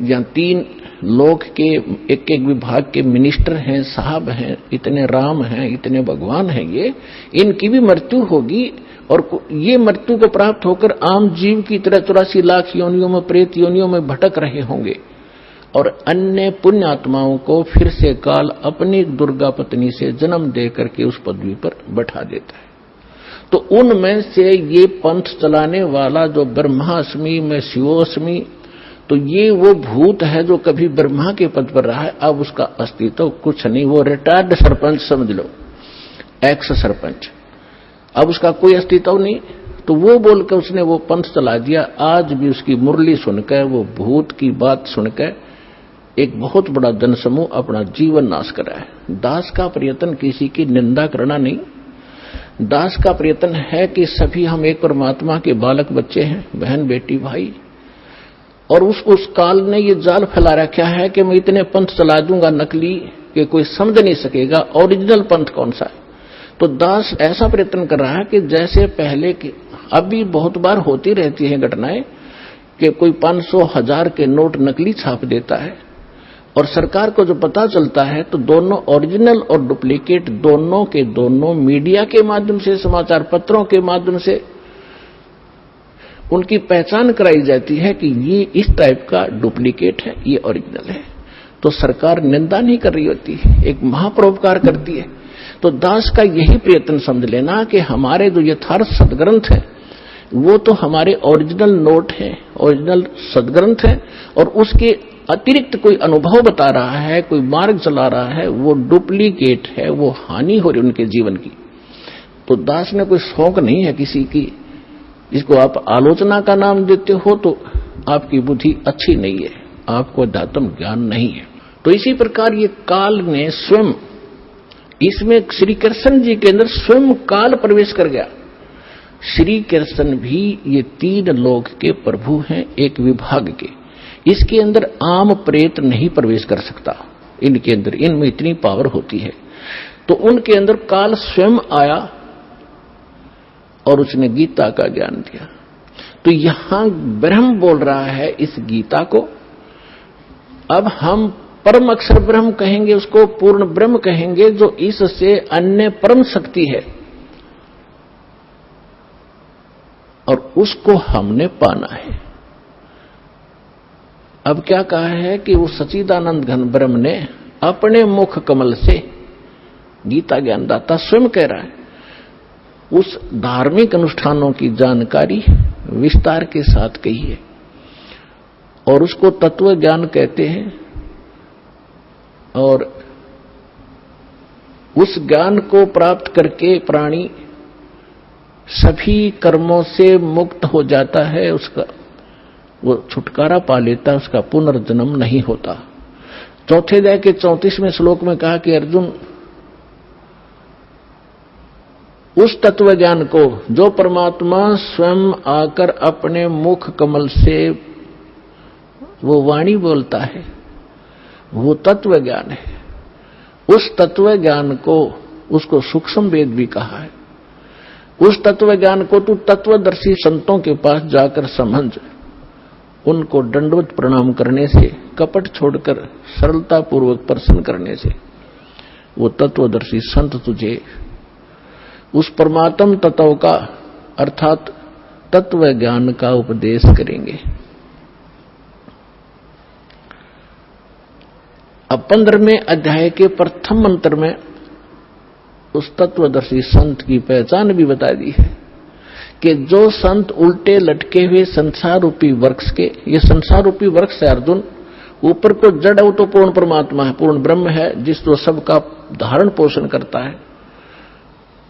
Speaker 2: या 3 लोक के एक एक विभाग के मिनिस्टर हैं, साहब हैं, इतने राम हैं, इतने भगवान हैं, ये इनकी भी मृत्यु होगी, और ये मृत्यु को प्राप्त होकर आम जीव की तरह 84 लाख योनियों में, प्रेत योनियों में भटक रहे होंगे, और अन्य पुण्य आत्माओं को फिर से काल अपनी दुर्गा पत्नी से जन्म दे करके उस पदवी पर बैठा देता है। तो उनमें से ये पंथ चलाने वाला जो ब्रह्मास्मि में शिवोस्मि, तो ये वो भूत है जो कभी ब्रह्मा के पद पर रहा है, अब उसका अस्तित्व कुछ नहीं, वो रिटायर्ड सरपंच समझ लो, एक्स सरपंच, अब उसका कोई अस्तित्व नहीं। तो वो बोलकर उसने वो पंथ चला दिया। आज भी उसकी मुरली सुनकर, वो भूत की बात सुनकर एक बहुत बड़ा जनसमूह अपना जीवन नाश कर रहा है। दास का प्रयत्न किसी की निंदा करना नहीं, दास का प्रयत्न है कि सभी हम एक परमात्मा के बालक बच्चे हैं, बहन बेटी भाई, और उस काल ने ये जाल फैला रखा है कि मैं इतने पंथ चला दूंगा नकली कि कोई समझ नहीं सकेगा ओरिजिनल पंथ कौन सा है। तो दास ऐसा प्रयत्न कर रहा है कि जैसे पहले की अभी बहुत बार होती रहती है घटनाएं कि कोई 500,000 के नोट नकली छाप देता है, और सरकार को जो पता चलता है तो दोनों ओरिजिनल और डुप्लीकेट दोनों के दोनों मीडिया के माध्यम से, समाचार पत्रों के माध्यम से उनकी पहचान कराई जाती है कि ये इस टाइप का डुप्लीकेट है, ये ओरिजिनल है। तो सरकार निंदा नहीं कर रही होती है, एक महापरोपकार करती है। तो दास का यही प्रयत्न समझ लेना कि हमारे जो यथार्थ सदग्रंथ है वो तो हमारे ओरिजिनल नोट है, ओरिजिनल सदग्रंथ है, और उसके अतिरिक्त कोई अनुभव बता रहा है, कोई मार्ग चला रहा है, वो डुप्लीकेट है, वो हानि हो रही उनके जीवन की। तो दास ने कोई शौक नहीं है किसी की, इसको आप आलोचना का नाम देते हो तो आपकी बुद्धि अच्छी नहीं है, आपको अध्यात्म ज्ञान नहीं है। तो इसी प्रकार ये काल ने स्वयं, इसमें श्री कृष्ण जी के अंदर स्वयं काल प्रवेश कर गया। श्री कृष्ण भी ये 3 लोक के प्रभु हैं, एक विभाग के, इसके अंदर आम प्रेत नहीं प्रवेश कर सकता, इनके अंदर, इनमें इतनी पावर होती है। तो उनके अंदर काल स्वयं आया और उसने गीता का ज्ञान दिया। तो यहां ब्रह्म बोल रहा है इस गीता को। अब हम परम अक्षर ब्रह्म कहेंगे, उसको पूर्ण ब्रह्म कहेंगे, जो इससे अन्य परम शक्ति है, और उसको हमने पाना है। अब क्या कहा है कि वो सच्चिदानंद घन ब्रह्म ने अपने मुख कमल से, गीता ज्ञानदाता स्वयं कह रहा है, उस धार्मिक अनुष्ठानों की जानकारी विस्तार के साथ कही है, और उसको तत्व ज्ञान कहते हैं। और उस ज्ञान को प्राप्त करके प्राणी सभी कर्मों से मुक्त हो जाता है, उसका वो छुटकारा पा लेता, उसका पुनर्जन्म नहीं होता। चौथे अध्याय के 34वें श्लोक में कहा कि अर्जुन, उस तत्व ज्ञान को जो परमात्मा स्वयं आकर अपने मुख कमल से वो वाणी बोलता है, वो तत्व ज्ञान है। उस तत्व ज्ञान को, उसको सूक्ष्म वेद भी कहा है। उस तत्व ज्ञान को तू तत्वदर्शी संतों के पास जाकर समझ, उनको दंडवत प्रणाम करने से, कपट छोड़कर सरलता पूर्वक प्रसन्न करने से वो तत्वदर्शी संत तुझे उस परमात्म तत्व का अर्थात तत्व ज्ञान का उपदेश करेंगे। अब 15वें अध्याय के प्रथम मंत्र में उस तत्वदर्शी संत की पहचान भी बता दी है कि जो संत उल्टे लटके हुए संसार रूपी वृक्ष के, ये संसार रूपी वृक्ष है अर्जुन, ऊपर को जड़ है वो तो पूर्ण परमात्मा है, पूर्ण ब्रह्म है, जिस तो सबका धारण पोषण करता है।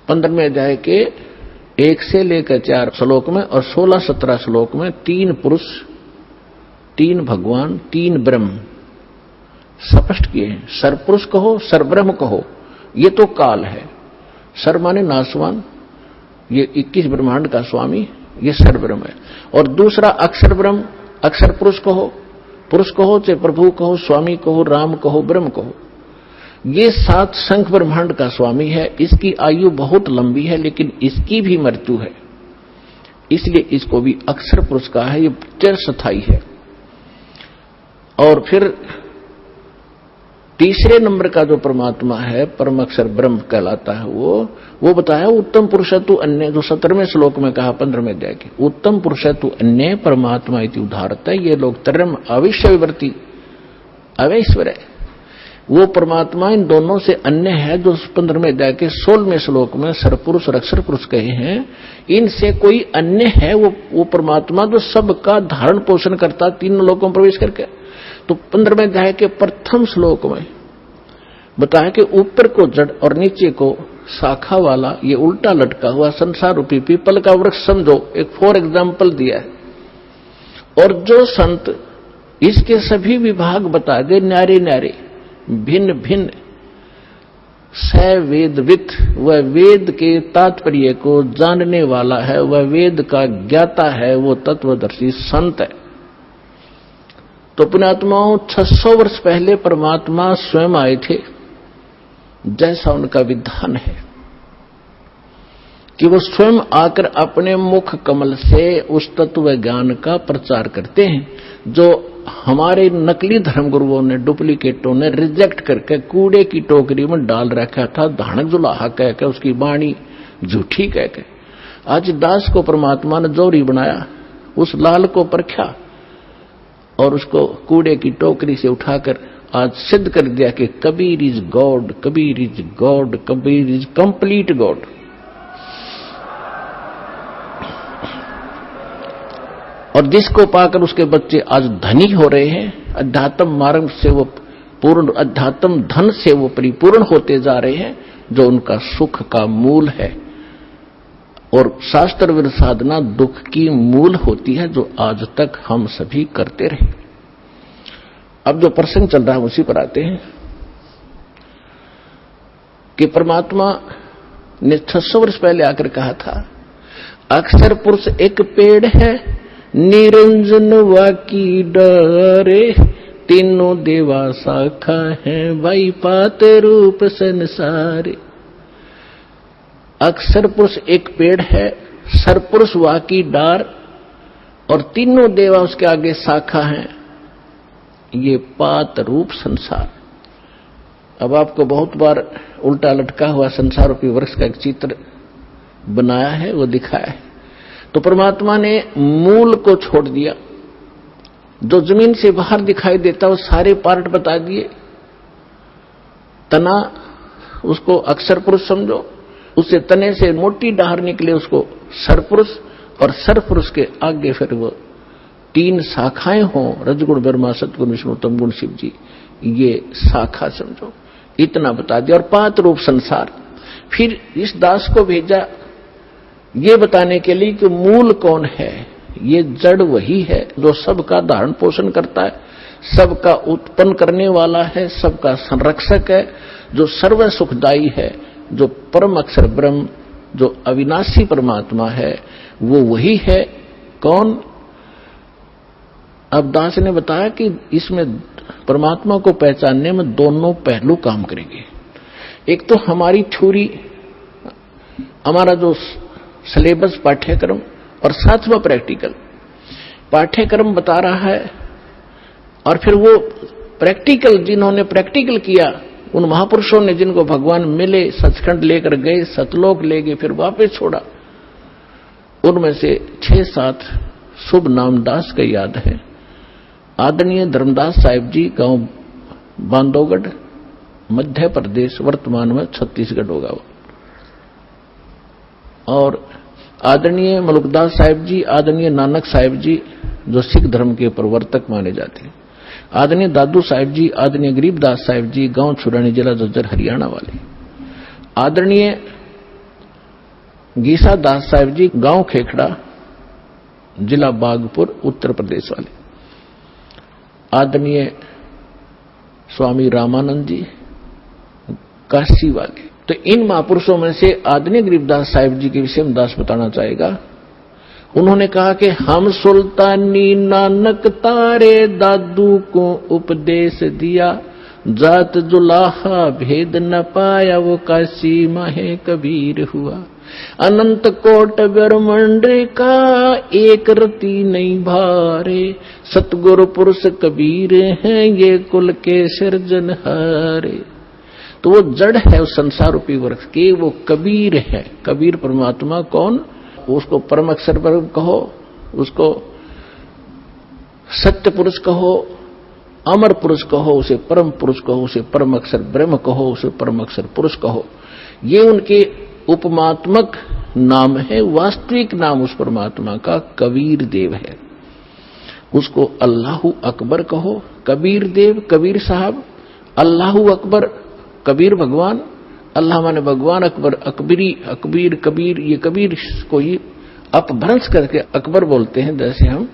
Speaker 2: 15वें अध्याय के 1 से लेकर 4 श्लोक में और 16-17 श्लोक में 3 पुरुष, 3 भगवान, 3 ब्रह्म स्पष्ट किए हैं। सरपुरुष कहो, सरब्रह्म कहो, ये तो काल है। सर माने नासवान, ये 21 ब्रह्मांड का स्वामी, ये सरब्रह्म है। और दूसरा अक्षर ब्रह्म, अक्षर पुरुष कहो चाहे प्रभु कहो, स्वामी कहो, राम कहो, ब्रह्म कहो, ये 7 शंख ब्रह्मांड का स्वामी है। इसकी आयु बहुत लंबी है, लेकिन इसकी भी मृत्यु है, इसलिए इसको भी अक्षर पुरुष कहा है। ये चिरस्थायी है। और फिर तीसरे नंबर का जो परमात्मा है, परम अक्षर ब्रह्म कहलाता है, वो बताया उत्तम पुरुषत्व अन्य, जो 17वें श्लोक में कहा 15वें अध्याय के, उत्तम पुरुषत्व अन्य परमात्मा इति उदाहरत है। ये लोग तरम अविश्य विवर्ती अवैश्वर है, वो परमात्मा इन दोनों से अन्य है, जो 15वें अध्याय के 16वें श्लोक में सरपुरुष और अक्षर पुरुष कहे हैं। इनसे कोई अन्य है, वो परमात्मा जो सबका धारण पोषण करता, 3 लोकों में प्रवेश करके। तो 15वें अध्याय के प्रथम श्लोक में बताया कि ऊपर को जड़ और नीचे को शाखा वाला ये उल्टा लटका हुआ संसार रूपी पीपल का वृक्ष समझो, एक फॉर एग्जाम्पल दिया है। और जो संत इसके सभी विभाग बता दे, न्यारे न्यारे, भिन्न भिन्न, स वेदविद, वह वेद के तात्पर्य को जानने वाला है, वह वेद का ज्ञाता है, वो तत्वदर्शी संत है। तो पुण्यात्माओं, 600 वर्ष पहले परमात्मा स्वयं आए थे, जैसा उनका विधान है कि वो स्वयं आकर अपने मुख कमल से उस तत्व ज्ञान का प्रचार करते हैं, जो हमारे नकली धर्मगुरुओं ने, डुप्लीकेटों ने रिजेक्ट करके कूड़े की टोकरी में डाल रखा था, धानक जुलाहा कह के, उसकी वाणी झूठी कह के। आज दास को परमात्मा ने जोरी बनाया, उस लाल को परखा और उसको कूड़े की टोकरी से उठाकर आज सिद्ध कर दिया कि Kabir is God, Kabir is God, Kabir is complete God. और जिसको पाकर उसके बच्चे आज धनी हो रहे हैं, अध्यात्म मार्ग से वो पूर्ण, अध्यात्म धन से वो परिपूर्ण होते जा रहे हैं, जो उनका सुख का मूल है। और शास्त्र विरुद्ध साधना दुख की मूल होती है, जो आज तक हम सभी करते रहे। अब जो प्रसंग चल रहा है उसी पर आते हैं कि परमात्मा ने 600 वर्ष पहले आकर कहा था, अक्षर पुरुष एक पेड़ है, निरंजन वाकी डरे, तीनों देवा शाखा है, भाई पात रूप संसारे। अक्षर पुरुष एक पेड़ है, सरपुरुष वाकी डार, और तीनों देवा उसके आगे शाखा हैं, ये पात रूप संसार। अब आपको बहुत बार उल्टा लटका हुआ संसार रूपी वृक्ष का एक चित्र बनाया है, वो दिखाया है। तो परमात्मा ने मूल को छोड़ दिया, जो जमीन से बाहर दिखाई देता वो सारे पार्ट बता दिए। तना, उसको अक्षर पुरुष समझो, उससे तने से मोटी डाहर निकले उसको सरपुरुष, और सरपुरुष के आगे फिर वो 3 शाखाएं हों, रजगुण ब्रह्मा, सतगुण विष्णु, तमगुण शिव जी, ये शाखा समझो, इतना बता दिया। और पात रूप संसार। फिर इस दास को भेजा ये बताने के लिए कि मूल कौन है। ये जड़ वही है जो सबका धारण पोषण करता है, सबका उत्पन्न करने वाला है, सबका संरक्षक है, जो सर्व सुखदायी है, जो परम अक्षर ब्रह्म, जो अविनाशी परमात्मा है, वो वही है। कौन? अब दास ने बताया कि इसमें परमात्मा को पहचानने में दोनों पहलू काम करेंगे। एक तो हमारी थ्योरी, हमारा जो सिलेबस पाठ्यक्रम, और साथ में प्रैक्टिकल। पाठ्यक्रम बता रहा है और फिर वो प्रैक्टिकल, जिन्होंने प्रैक्टिकल किया, उन महापुरुषों ने जिनको भगवान मिले, सचखंड लेकर गए, सतलोक ले गए, फिर वापस छोड़ा, उनमें से 6-7 शुभ नाम दास का याद है। आदरणीय धर्मदास साहिब जी, गांव बांधवगढ़, मध्य प्रदेश, वर्तमान में छत्तीसगढ़ होगा वो। और आदरणीय मलुकदास साहिब जी, आदरणीय नानक साहिब जी, जो सिख धर्म के प्रवर्तक माने जाते हैं, आदरणीय दादू साहिब जी, आदरणीय गरीबदास साहिब जी, गांव छुड़ानी, जिला झज्जर, हरियाणा वाले, आदरणीय गीसा दास साहिब जी, गांव खेखड़ा, जिला बागपुर, उत्तर प्रदेश वाले। आदरणीय स्वामी रामानंद जी, काशी वाले। तो इन महापुरुषों में से आदरणीय गरीबदास साहिब जी के विषय में दास बताना चाहेगा। उन्होंने कहा कि हम सुल्तानी नानक तारे दादू को उपदेश दिया, जात जुलाहा भेद न पाया वो काशी माहे कबीर हुआ। अनंत कोट ब्रह्मांड का एक रति नहीं भारे, सतगुरु पुरुष कबीर हैं ये कुल के सिरजनहारे। तो वो जड़ है उस संसार रूपी वृक्ष की, वो कबीर है। कबीर परमात्मा कौन? उसको परम अक्षर पर कहो, उसको सत्य पुरुष कहो, अमर पुरुष कहो, उसे परम पुरुष कहो, उसे परम अक्षर ब्रह्म कहो, उसे परम अक्षर पुरुष कहो। ये उनके उपमात्मक नाम है। वास्तविक नाम उस परमात्मा का कबीर देव है। उसको अल्लाहु अकबर कहो, कबीर देव, कबीर साहब। अल्लाहु अकबर, कबीर भगवान, अल्लाह माने भगवान, अकबर अकबरी, अकबीर कबीर। ये कबीर को ही अपभ्रंश करके अकबर बोलते हैं। जैसे हम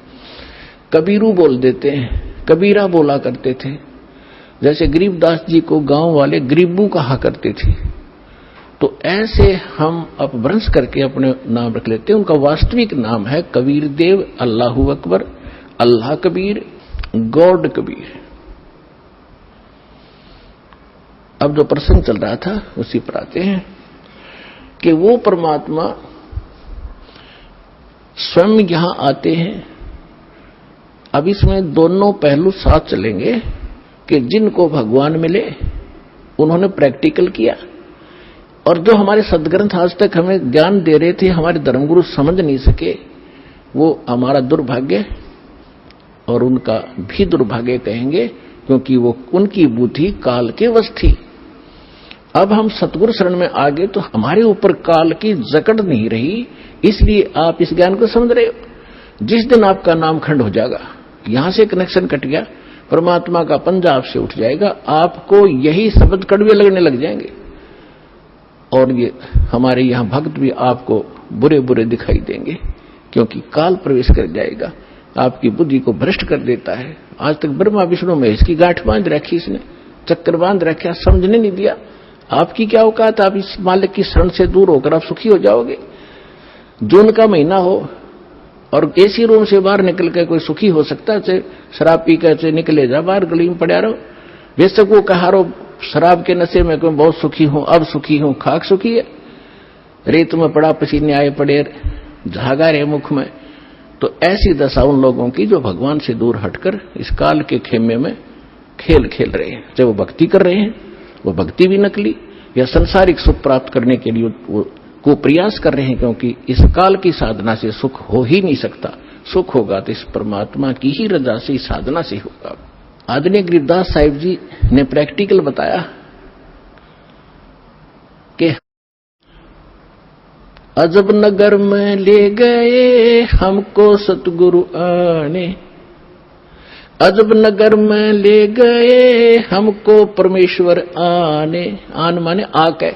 Speaker 2: कबीरू बोल देते हैं, कबीरा बोला करते थे। जैसे गरीबदास जी को गांव वाले गरीबू कहा करते थे। तो ऐसे हम अपभ्रंश करके अपने नाम रख लेते हैं। उनका वास्तविक नाम है कबीर देव, अल्लाहु अकबर, अल्लाह कबीर, गॉड कबीर। अब जो प्रसंग चल रहा था उसी पर आते हैं कि वो परमात्मा स्वयं यहां आते हैं। अब इसमें दोनों पहलू साथ चलेंगे कि जिनको भगवान मिले उन्होंने प्रैक्टिकल किया, और जो हमारे सदग्रंथ आज तक हमें ज्ञान दे रहे थे, हमारे धर्मगुरु समझ नहीं सके, वो हमारा दुर्भाग्य और उनका भी दुर्भाग्य कहेंगे, क्योंकि वो उनकी बुद्धि काल के वश थी। अब हम सतगुरु शरण में आ गए तो हमारे ऊपर काल की जकड़ नहीं रही, इसलिए आप इस ज्ञान को समझ रहे हो। जिस दिन आपका नाम खंड हो जाएगा, यहां से कनेक्शन कट गया, परमात्मा का पंजा आपसे उठ जाएगा, आपको यही शब्द कड़वे लगने लग जाएंगे, और ये हमारे यहां भक्त भी आपको बुरे बुरे दिखाई देंगे, क्योंकि काल प्रवेश कर जाएगा, आपकी बुद्धि को भ्रष्ट कर देता है। आज तक ब्रह्मा विष्णु महेश की गांठ बांध रखी, इसने चक्कर बांध रखा, समझने नहीं दिया। आपकी क्या औकात? आप इस मालिक की शरण से दूर होकर आप सुखी हो जाओगे। जून का महीना हो और एसी रूम से बाहर निकल कर कोई सुखी हो सकता है? चाहे शराब पी कर निकले जा बाहर, गली में पड़ा रहो। बेशक वो कहा रो शराब के नशे में कोई बहुत सुखी हूं, अब सुखी हूं, खाक सुखी है। रेत में पड़ा, पसीने आए पड़े, झागा रहे मुख में। तो ऐसी दशा उन लोगों की जो भगवान से दूर हटकर इस काल के खेमे में खेल खेल रहे हैं। चाहे वो भक्ति कर रहे हैं, वो भक्ति भी नकली, या संसारिक सुख प्राप्त करने के लिए वो को प्रयास कर रहे हैं, क्योंकि इस काल की साधना से सुख हो ही नहीं सकता। सुख होगा तो इस परमात्मा की ही रजा से, इस साधना से होगा। आदरणीय गरीबदास साहिब जी ने प्रैक्टिकल बताया कि अजब नगर में ले गए हमको सतगुरु आने, अजब नगर में ले गए हमको परमेश्वर आने। आन माने आके,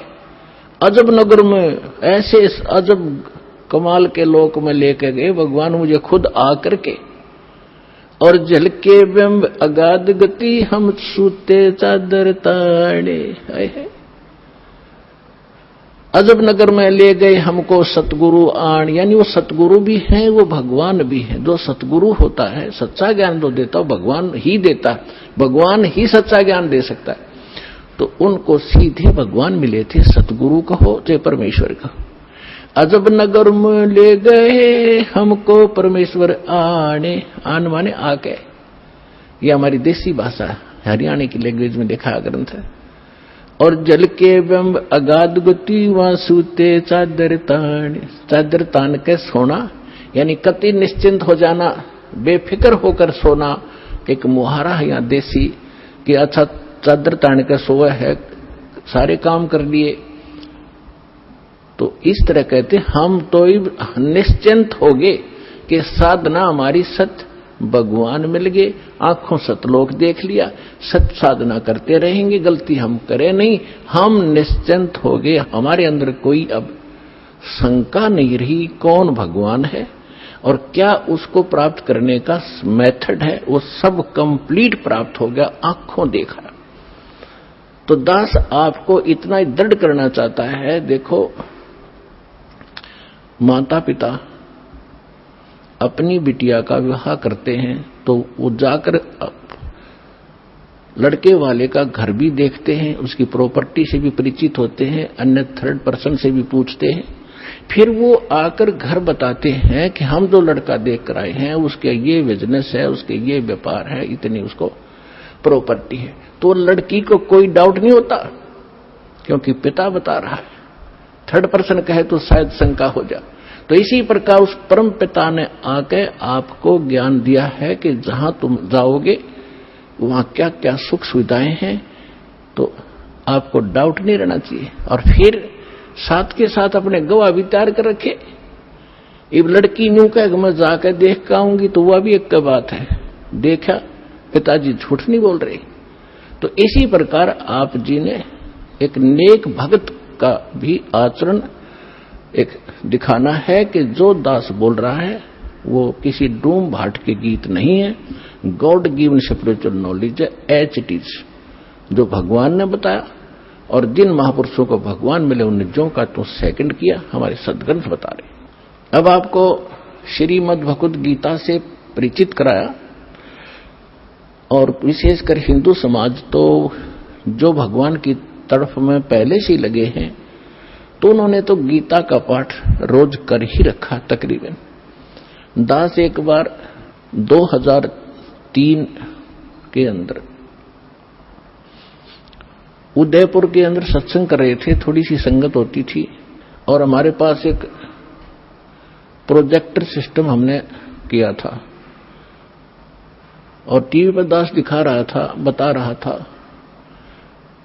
Speaker 2: अजब नगर में, ऐसे अजब कमाल के लोक में लेके गए भगवान मुझे खुद आकर के। और जल के बिंब अगाध गति हम सूते चादर ताड़े। अजब नगर में ले गए हमको सतगुरु आन, यानी वो सतगुरु भी हैं, वो भगवान भी हैं। जो सतगुरु होता है, सच्चा ज्ञान जो देता है भगवान ही देता है, भगवान ही सच्चा ज्ञान दे सकता है। तो उनको सीधे भगवान मिले थे, सतगुरु कहो चाहे परमेश्वर कहो। अजब नगर में ले गए हमको परमेश्वर आने, आन माने आके। ये हमारी देसी भाषा हरियाणा की लैंग्वेज में लिखा ग्रंथ है। और जल के बिंब अगाध गति वहां सूते चादर तान, चादर तान के सोना, यानी कति निश्चिंत हो जाना, बेफिक्र होकर सोना। एक मुहारा है यहाँ देसी कि अच्छा चादर तान के सोया है, सारे काम कर लिए। तो इस तरह कहते हम तो निश्चिंत हो गए कि साधना हमारी सत्य भगवान मिल गए, आंखों सतलोक देख लिया, सत्य साधना करते रहेंगे, गलती हम करें नहीं, हम निश्चिंत हो गए। हमारे अंदर कोई अब शंका नहीं रही कौन भगवान है और क्या उसको प्राप्त करने का मेथड है, वो सब कंप्लीट प्राप्त हो गया, आंखों देखा। तो दास आपको इतना ही दृढ़ करना चाहता है, देखो माता पिता अपनी बिटिया का विवाह करते हैं तो वो जाकर लड़के वाले का घर भी देखते हैं, उसकी प्रॉपर्टी से भी परिचित होते हैं, अन्य थर्ड पर्सन से भी पूछते हैं, फिर वो आकर घर बताते हैं कि हम जो लड़का देख कर आए हैं उसके ये बिजनेस है, उसके ये व्यापार है, इतनी उसको प्रॉपर्टी है। तो लड़की को कोई डाउट नहीं होता क्योंकि पिता बता रहा है, थर्ड पर्सन कहे तो शायद शंका हो जाए। तो इसी प्रकार उस परम पिता ने आके आपको ज्ञान दिया है कि जहां तुम जाओगे वहां क्या क्या सुख सुविधाएं हैं, तो आपको डाउट नहीं रहना चाहिए। और फिर साथ के साथ अपने गवाह भी तैयार कर रखे। अब लड़की न्यू कह कि मैं जाकर देख के आऊंगी तो वह भी एक बात है, देखा पिताजी झूठ नहीं बोल रहे। तो इसी प्रकार आप जी ने एक नेक भक्त का भी आचरण एक दिखाना है कि जो दास बोल रहा है वो किसी डूम भाट के गीत नहीं है, गॉड गिवन स्पिरिचुअल नॉलेज है, एच इट इज, जो भगवान ने बताया। और जिन महापुरुषों को भगवान मिले उन निजों का तो सेकंड किया, हमारे सदग्रंथ बता रहे। अब आपको श्रीमद् भगवद गीता से परिचित कराया, और विशेषकर हिंदू समाज तो जो भगवान की तरफ में पहले से ही लगे हैं तो उन्होंने तो गीता का पाठ रोज कर ही रखा तकरीबन। दास एक बार 2003 के अंदर उदयपुर के अंदर सत्संग कर रहे थे, थोड़ी सी संगत होती थी, और हमारे पास एक प्रोजेक्टर सिस्टम हमने किया था और टीवी पर दास दिखा रहा था, बता रहा था।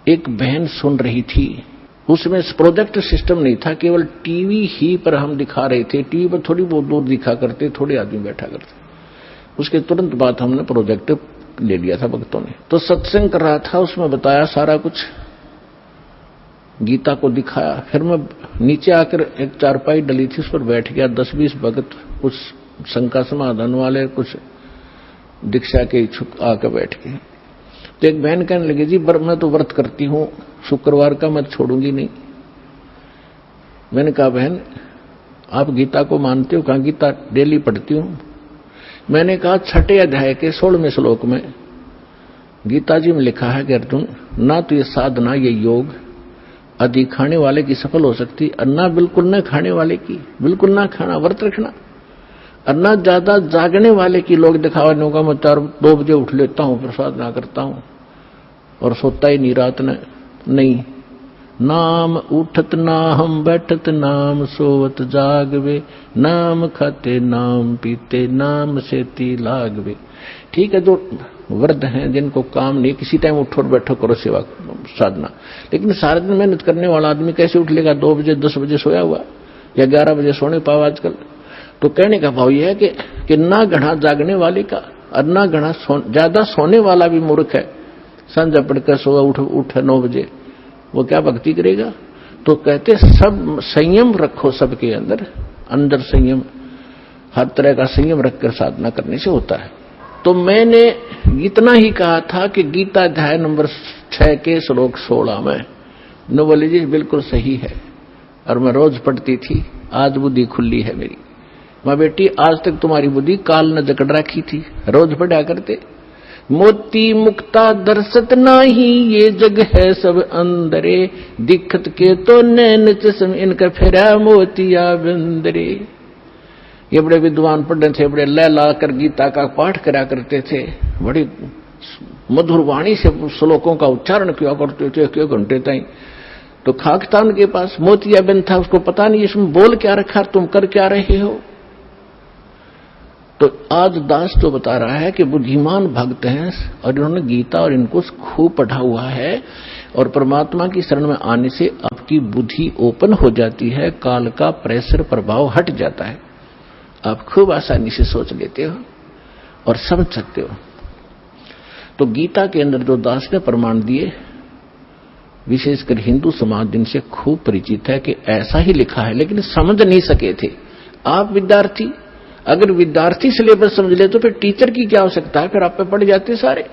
Speaker 2: एक बहन सुन रही थी, उसमें प्रोजेक्टर सिस्टम नहीं था, केवल टीवी ही पर हम दिखा रहे थे। टीवी पर थोड़ी बहुत दूर दिखा करते, थोड़े आदमी बैठा करते। उसके तुरंत बाद हमने प्रोजेक्टर ले लिया था भक्तों ने। तो सत्संग कर रहा था, उसमें बताया सारा कुछ, गीता को दिखाया। फिर मैं नीचे आकर एक चारपाई डली थी उस पर बैठ गया। 10-20 भक्त, कुछ शंका समाधान वाले, कुछ दीक्षा के इच्छुक आकर बैठ गए। तो एक बहन कहने लगी, जी मैं तो व्रत करती हूं, शुक्रवार का मैं छोड़ूंगी नहीं। मैंने कहा बहन आप गीता को मानते हो? कहा गीता डेली पढ़ती हूं। मैंने कहा 6 अध्याय के 16वें श्लोक में गीता जी में लिखा है कि अर्जुन, ना तो ये साधना, ये योग अधिक खाने वाले की सफल हो सकती, और ना बिल्कुल न खाने वाले की, बिल्कुल ना खाना, व्रत रखना, और ना ज्यादा जागने वाले की। लोग दिखावा नहीं होगा, मैं 2 बजे उठ लेता हूं, प्रसाद ना करता हूं और सोता ही नहीं रात ने, नहीं। नाम उठत नाम बैठत नाम सोवत जागवे, नाम खाते नाम पीते नाम सेती लागवे। ठीक है, जो वृद्ध हैं जिनको काम नहीं, किसी टाइम उठो और बैठो करो सेवा साधना, लेकिन सारे दिन मेहनत करने वाला आदमी कैसे उठ लेगा? 2 बजे 10 बजे सोया हुआ या 11 बजे सोने पाओ आजकल। तो कहने का भाव यह है कि ना घना जागने वाले का और ना घना ज्यादा सोने वाला भी मूर्ख है। संध्या पढ़कर सोया उठ 9 बजे, वो क्या भक्ति करेगा? तो कहते सब संयम रखो, सबके अंदर अंदर संयम, हर तरह का संयम रखकर साधना करने से होता है। तो मैंने इतना ही कहा था कि गीता अध्याय नंबर 6 के श्लोक 16 में न बोले जी बिल्कुल सही है, और मैं रोज पढ़ती थी। आज बुद्धि खुली है मेरी। मां बेटी आज तक तुम्हारी बुद्धि काल न जकड़ रखी थी, रोज पढ़ा करते। मोती मुक्ता दर्शत नाही, ये जग है सब अंदरे, दिखत के तो नैन चश्म इनका फेरा मोतिया बंदरे। ये बड़े विद्वान पंडित थे, बड़े लय ला कर गीता का पाठ करा करते थे, बड़ी मधुर वाणी से श्लोकों का उच्चारण किया करते थे 1 घंटे तक। तो खाक था उनके पास, मोतिया बंद था, उसको पता नहीं इसमें बोल क्या रखा, तुम कर क्या रहे हो। तो आज दास तो बता रहा है कि बुद्धिमान भक्त हैं और इन्होंने गीता और इनको खूब पढ़ा हुआ है, और परमात्मा की शरण में आने से आपकी बुद्धि ओपन हो जाती है, काल का प्रेशर प्रभाव हट जाता है, आप खूब आसानी से सोच लेते हो और समझ सकते हो। तो गीता के अंदर जो दास ने प्रमाण दिए विशेषकर हिंदू समाज इनसे खूब परिचित है कि ऐसा ही लिखा है, लेकिन समझ नहीं सके थे। आप विद्यार्थी, अगर विद्यार्थी सिलेबस समझ ले तो फिर टीचर की क्या आवश्यकता है, फिर आप पे पड़ जाते सारे।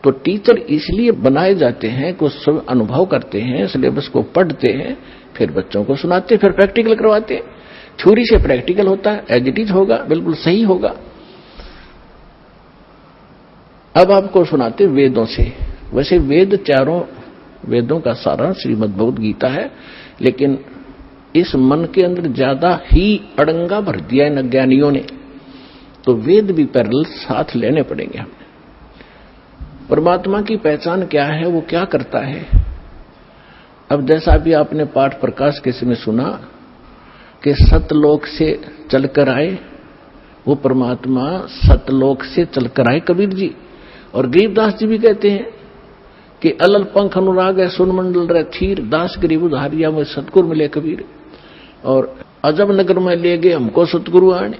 Speaker 2: तो टीचर इसलिए बनाए जाते हैं कि सब अनुभव करते हैं, सिलेबस को पढ़ते हैं, फिर बच्चों को सुनाते, फिर प्रैक्टिकल करवाते हैं। थ्योरी से प्रैक्टिकल होता है, एज इट इज होगा, बिल्कुल सही होगा। अब आपको सुनाते वेदों से। वैसे वेद चारों वेदों का सारा श्रीमद् भगवद गीता है, लेकिन इस मन के अंदर ज्यादा ही अड़ंगा भर दिया इन अज्ञानियों ने, तो वेद भी पैरेलल साथ लेने पड़ेंगे हमें। परमात्मा की पहचान क्या है, वो क्या करता है। अब जैसा भी आपने पाठ प्रकाश के समय सुना कि सतलोक से चलकर आए, वो परमात्मा सतलोक से चलकर आए कबीर जी। और गरीबदास जी भी कहते हैं कि अलल पंख अनुराग है सुन मंडल रह थीर, दास गरीब उधारिया में सतगुरु मिले कबीर। और अजब नगर में ले गए हमको सतगुरु आने।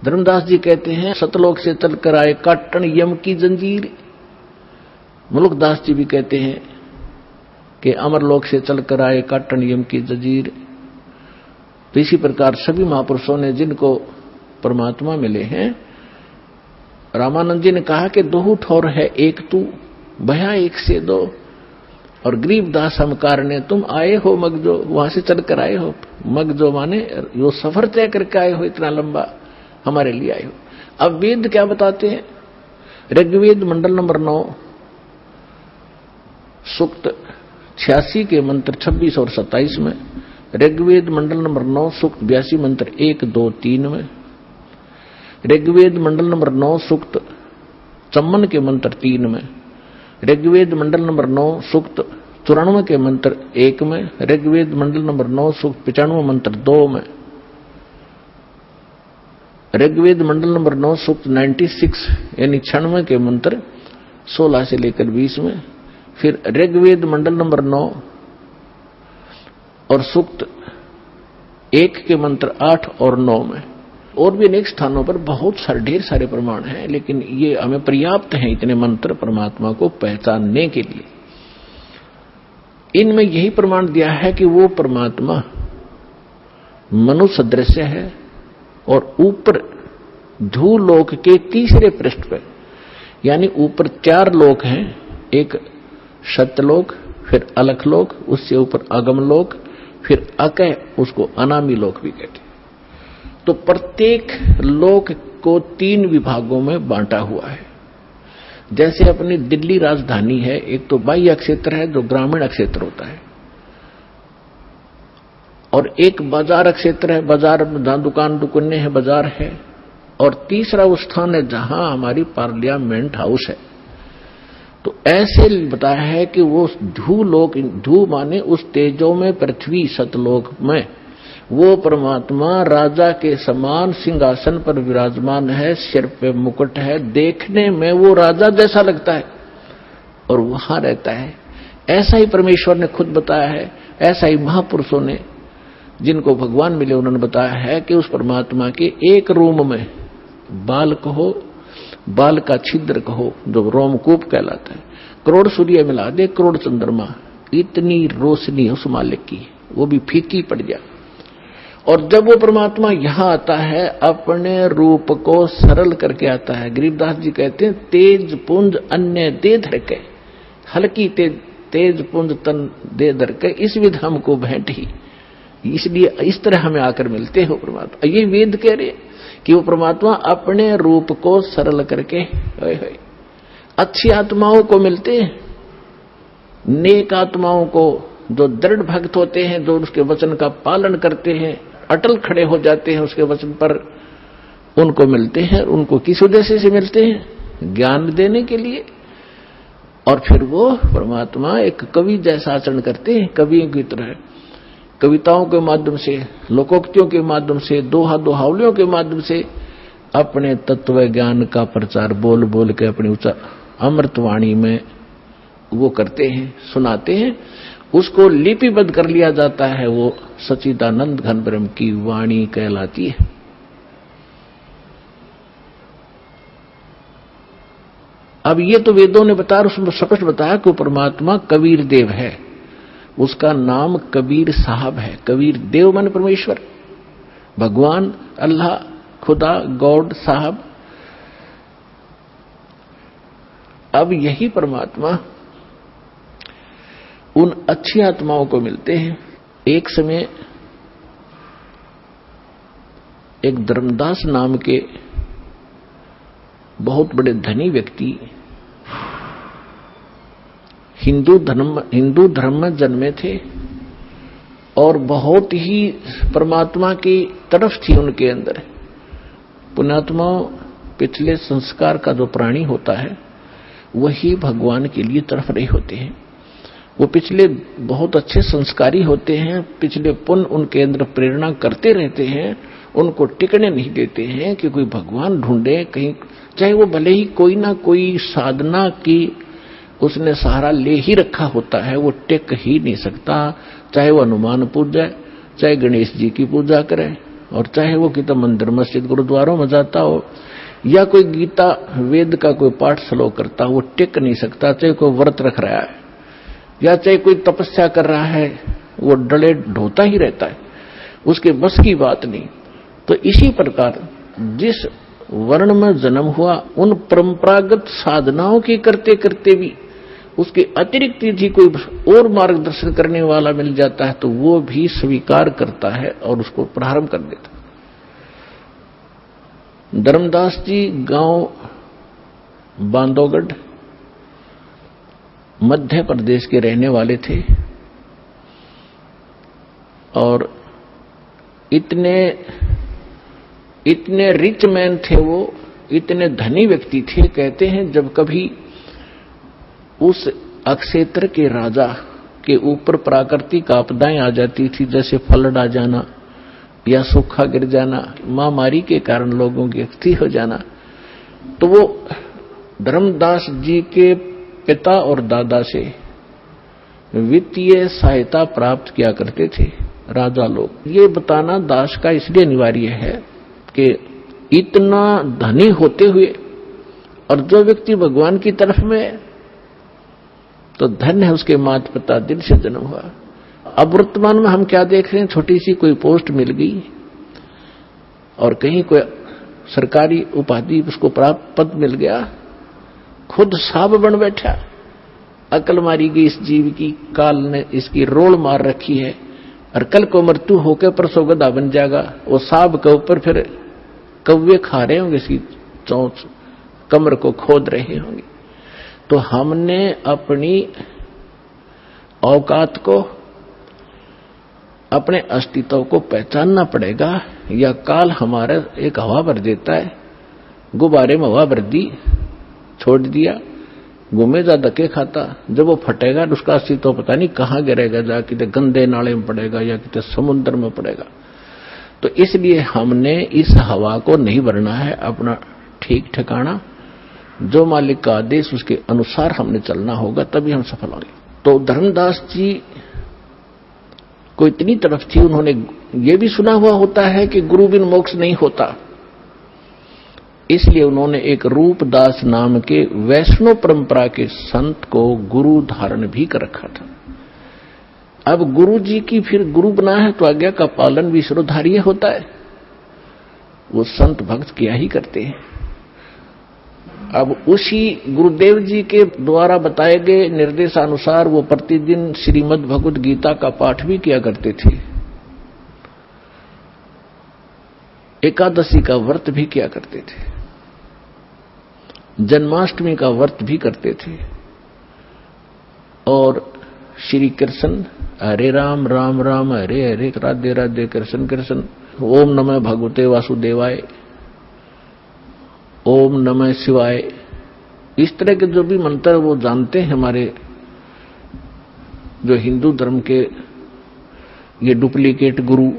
Speaker 2: धर्मदास जी कहते हैं सतलोक से चलकर आए काटन यम की जंजीर। मुलुकदास जी भी कहते हैं कि अमरलोक से चलकर आए काटन यम की जंजीर। तो इसी प्रकार सभी महापुरुषों ने जिनको परमात्मा मिले हैं, रामानंद जी ने कहा कि दो ठौर है एक तू, भया एक से दो। और गरीबदास हम कारणे तुम आए हो मगजो, वहां से चलकर आए हो। मगजो माने यो सफर तय करके आए हो, इतना लंबा हमारे लिए आए हो। अब वेद क्या बताते हैं। ऋग्वेद मंडल नंबर 9 सूक्त 86 के मंत्र 26 और 27 में, ऋग्वेद मंडल नंबर 9 सूक्त 82 मंत्र 1, 2, 3 में, ऋग्वेद मंडल नंबर 9 सूक्त 54 के मंत्र 3 में, ऋग्वेद मंडल नंबर 9 सूक्त 94 के मंत्र 1 में, ऋग्वेद मंडल नंबर 9 सूक्त 95 मंत्र 2 में, ऋग्वेद मंडल नंबर 9 सूक्त 96 यानी 96 के मंत्र 16 से लेकर 20 में, फिर ऋग्वेद मंडल नंबर 9 और सूक्त 1 के मंत्र 8 और 9 में। और भी अनेक स्थानों पर बहुत सारे ढेर सारे प्रमाण हैं, लेकिन ये हमें पर्याप्त हैं इतने मंत्र परमात्मा को पहचानने के लिए। इनमें यही प्रमाण दिया है कि वो परमात्मा मनुष्य सदृश्य है और ऊपर धूलोक के तीसरे पृष्ठ पर, यानी ऊपर 4 लोक हैं, एक सत्यलोक, फिर अलखलोक, उससे ऊपर अगमलोक, फिर अकय, उसको अनामी लोक भी कहते हैं। तो प्रत्येक लोक को 3 विभागों में बांटा हुआ है। जैसे अपनी दिल्ली राजधानी है, एक तो बाह्य क्षेत्र है जो ग्रामीण क्षेत्र होता है, और एक बाजार क्षेत्र है, बाजार में जहां दुकान दुकानें हैं, बाजार है, और तीसरा वो स्थान है जहां हमारी पार्लियामेंट हाउस है। तो ऐसे बताया है कि वो धूलोक, धू माने उस तेजो में पृथ्वी सतलोक में वो परमात्मा राजा के समान सिंहासन पर विराजमान है, सिर पे मुकुट है, देखने में वो राजा जैसा लगता है और वहां रहता है। ऐसा ही परमेश्वर ने खुद बताया है, ऐसा ही महापुरुषों ने जिनको भगवान मिले उन्होंने बताया है कि उस परमात्मा के एक रूम में बाल कहो, बाल का छिद्र कहो जो रोमकूप कहलाता है, करोड़ सूर्य मिला दे, करोड़ चंद्रमा, इतनी रोशनी उस मालिक की, वो भी फीकी पड़ जाए। और जब वो परमात्मा यहां आता है अपने रूप को सरल करके आता है। गरीबदास जी कहते हैं तेज पुंज अन्य दे धर के, हल्की तेज पुंज तन दे धर के, इस विध हमको भेंट ही, इसलिए इस तरह हमें आकर मिलते हो परमात्मा। ये वेद कह रहे कि वो परमात्मा अपने रूप को सरल करके अच्छी आत्माओं को मिलते हैं, नेक आत्माओं को जो दृढ़ भक्त होते हैं, जो उसके वचन का पालन करते हैं, अटल खड़े हो जाते हैं उसके वचन पर, उनको मिलते हैं। उनको किस उद्देश्य से मिलते हैं? ज्ञान देने के लिए। और फिर वो परमात्मा एक कवि जैसा आचरण करते हैं, कवियों की तरह कविताओं के माध्यम से, लोकोक्तियों के माध्यम से, दोहा दोहावलियों के माध्यम से अपने तत्व ज्ञान का प्रचार बोल बोल के अपनी उच्च अमृतवाणी में वो करते हैं, सुनाते हैं। उसको लिपिबद्ध कर लिया जाता है, वो सच्चिदानंद घन ब्रह्म की वाणी कहलाती है। अब ये तो वेदों ने बताया, उसमें स्पष्ट बताया कि परमात्मा कबीर देव है, उसका नाम कबीर साहब है। कबीर देव माने परमेश्वर, भगवान, अल्लाह, खुदा, गॉड, साहब। अब यही परमात्मा उन अच्छी आत्माओं को मिलते हैं। एक समय एक धर्मदास नाम के बहुत बड़े धनी व्यक्ति हिंदू धर्म में जन्मे थे और बहुत ही परमात्मा की तरफ थी उनके अंदर। पुण्यात्मा पिछले संस्कार का जो प्राणी होता है वही भगवान के लिए तरफ रहे होते हैं। वो पिछले बहुत अच्छे संस्कारी होते हैं, पिछले पुण्य उनके अंदर प्रेरणा करते रहते हैं, उनको टिकने नहीं देते हैं कि कोई भगवान ढूंढे कहीं, चाहे वो भले ही कोई ना कोई साधना की उसने सहारा ले ही रखा होता है, वो टिक ही नहीं सकता। चाहे वो हनुमान पूजा, चाहे गणेश जी की पूजा करे, और चाहे वो कितना मंदिर मस्जिद गुरुद्वारों में जाता हो, या कोई गीता वेद का कोई पाठ श्लोक करता हो, वो टिक नहीं सकता। चाहे कोई व्रत रख रहा है या चाहे कोई तपस्या कर रहा है, वो डले ढोता ही रहता है, उसके बस की बात नहीं। तो इसी प्रकार जिस वर्ण में जन्म हुआ, उन परंपरागत साधनाओं की करते करते भी उसके अतिरिक्त यदि कोई और मार्गदर्शन करने वाला मिल जाता है तो वो भी स्वीकार करता है और उसको प्रारंभ कर देता है। धर्मदास जी गांव बांधवगढ़ मध्य प्रदेश के रहने वाले थे और इतने रिच मैन थे वो, इतने धनी व्यक्ति थे। कहते हैं जब कभी उस अक्षेत्र के राजा के ऊपर प्राकृतिक आपदाएं आ जाती थी, जैसे फ्लड आ जाना या सूखा गिर जाना, महामारी के कारण लोगों की अस्थि हो जाना, तो वो धर्मदास जी के पिता और दादा से वित्तीय सहायता प्राप्त किया करते थे राजा लोग। ये बताना दास का इसलिए अनिवार्य है कि इतना धनी होते हुए और जो व्यक्ति भगवान की तरफ में, तो धन्य है उसके माता पिता दिल से जन्म हुआ। अब वर्तमान में हम क्या देख रहे हैं, छोटी सी कोई पोस्ट मिल गई और कहीं कोई सरकारी उपाधि उसको प्राप्त पद मिल गया, खुद साहब बन बैठा। अकल मारी गई इस जीव की, काल ने इसकी रोल मार रखी है और कल को मृत्यु होकर परसों गधा बन जाएगा। वो साहब के ऊपर फिर कौवे खा रहे होंगे, इसकी चौंच कमर को खोद रहे होंगे। तो हमने अपनी औकात को, अपने अस्तित्व को पहचानना पड़ेगा, या काल हमारा एक हवा भर देता है, गुब्बारे में हवा भर दी, छोड़ दिया, घूमे जा धक्के खाता, जब वो फटेगा तो उसका अस्तित्व पता नहीं कहाँ गिरेगा, जा कितने गंदे नाले में पड़ेगा या कितने समुद्र में पड़ेगा। तो इसलिए हमने इस हवा को नहीं भरना है, अपना ठीक ठिकाना, जो मालिक का आदेश उसके अनुसार हमने चलना होगा, तभी हम सफल होंगे। तो धर्मदास जी को इतनी तरफ थी, उन्होंने ये भी सुना हुआ होता है कि गुरु बिन मोक्ष नहीं होता, इसलिए उन्होंने एक रूपदास नाम के वैष्णव परंपरा के संत को गुरु धारण भी कर रखा था। अब गुरु जी की फिर गुरु बना है तो आज्ञा का पालन भी शिरोधार्य होता है, वो संत भक्त किया ही करते हैं। अब उसी गुरुदेव जी के द्वारा बताए गए निर्देशानुसार वो प्रतिदिन श्रीमद् भगवद गीता का पाठ भी किया करते थे, एकादशी का व्रत भी किया करते थे, जन्माष्टमी का व्रत भी करते थे, और श्री कृष्ण हरे राम राम राम हरे हरे राधे राधे कृष्ण कृष्ण, ओम नमः भगवते वासुदेवाय, ओम नमः शिवाय, इस तरह के जो भी मंत्र वो जानते हैं हमारे जो हिंदू धर्म के ये डुप्लीकेट गुरु,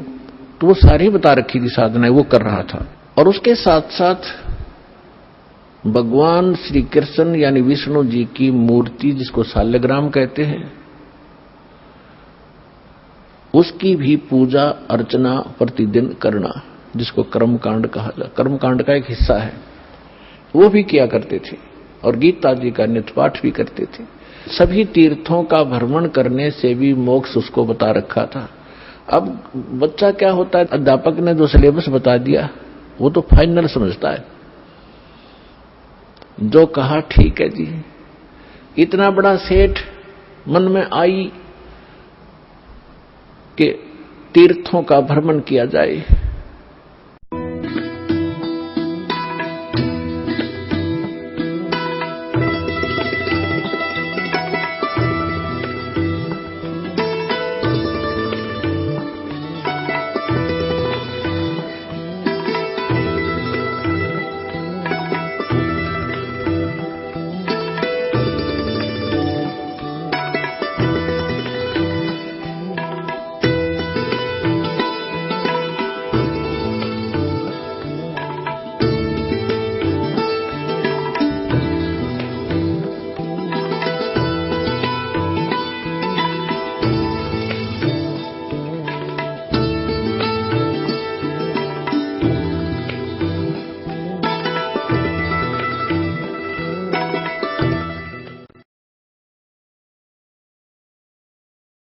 Speaker 2: तो वो सारी बता रखी थी साधनाएं, वो कर रहा था। और उसके साथ साथ भगवान श्री कृष्ण यानी विष्णु जी की मूर्ति, जिसको शालिग्राम कहते हैं, उसकी भी पूजा अर्चना प्रतिदिन करना, जिसको कर्मकांड कहा जाता, कर्मकांड का एक हिस्सा है, वो भी किया करते थे। और गीता जी का नित्य पाठ भी करते थे। सभी तीर्थों का भ्रमण करने से भी मोक्ष उसको बता रखा था। अब बच्चा क्या होता है, अध्यापक ने जो सिलेबस बता दिया वो तो फाइनल समझता है, जो कहा ठीक है जी। इतना बड़ा सेठ मन में आई कि तीर्थों का भ्रमण किया जाए,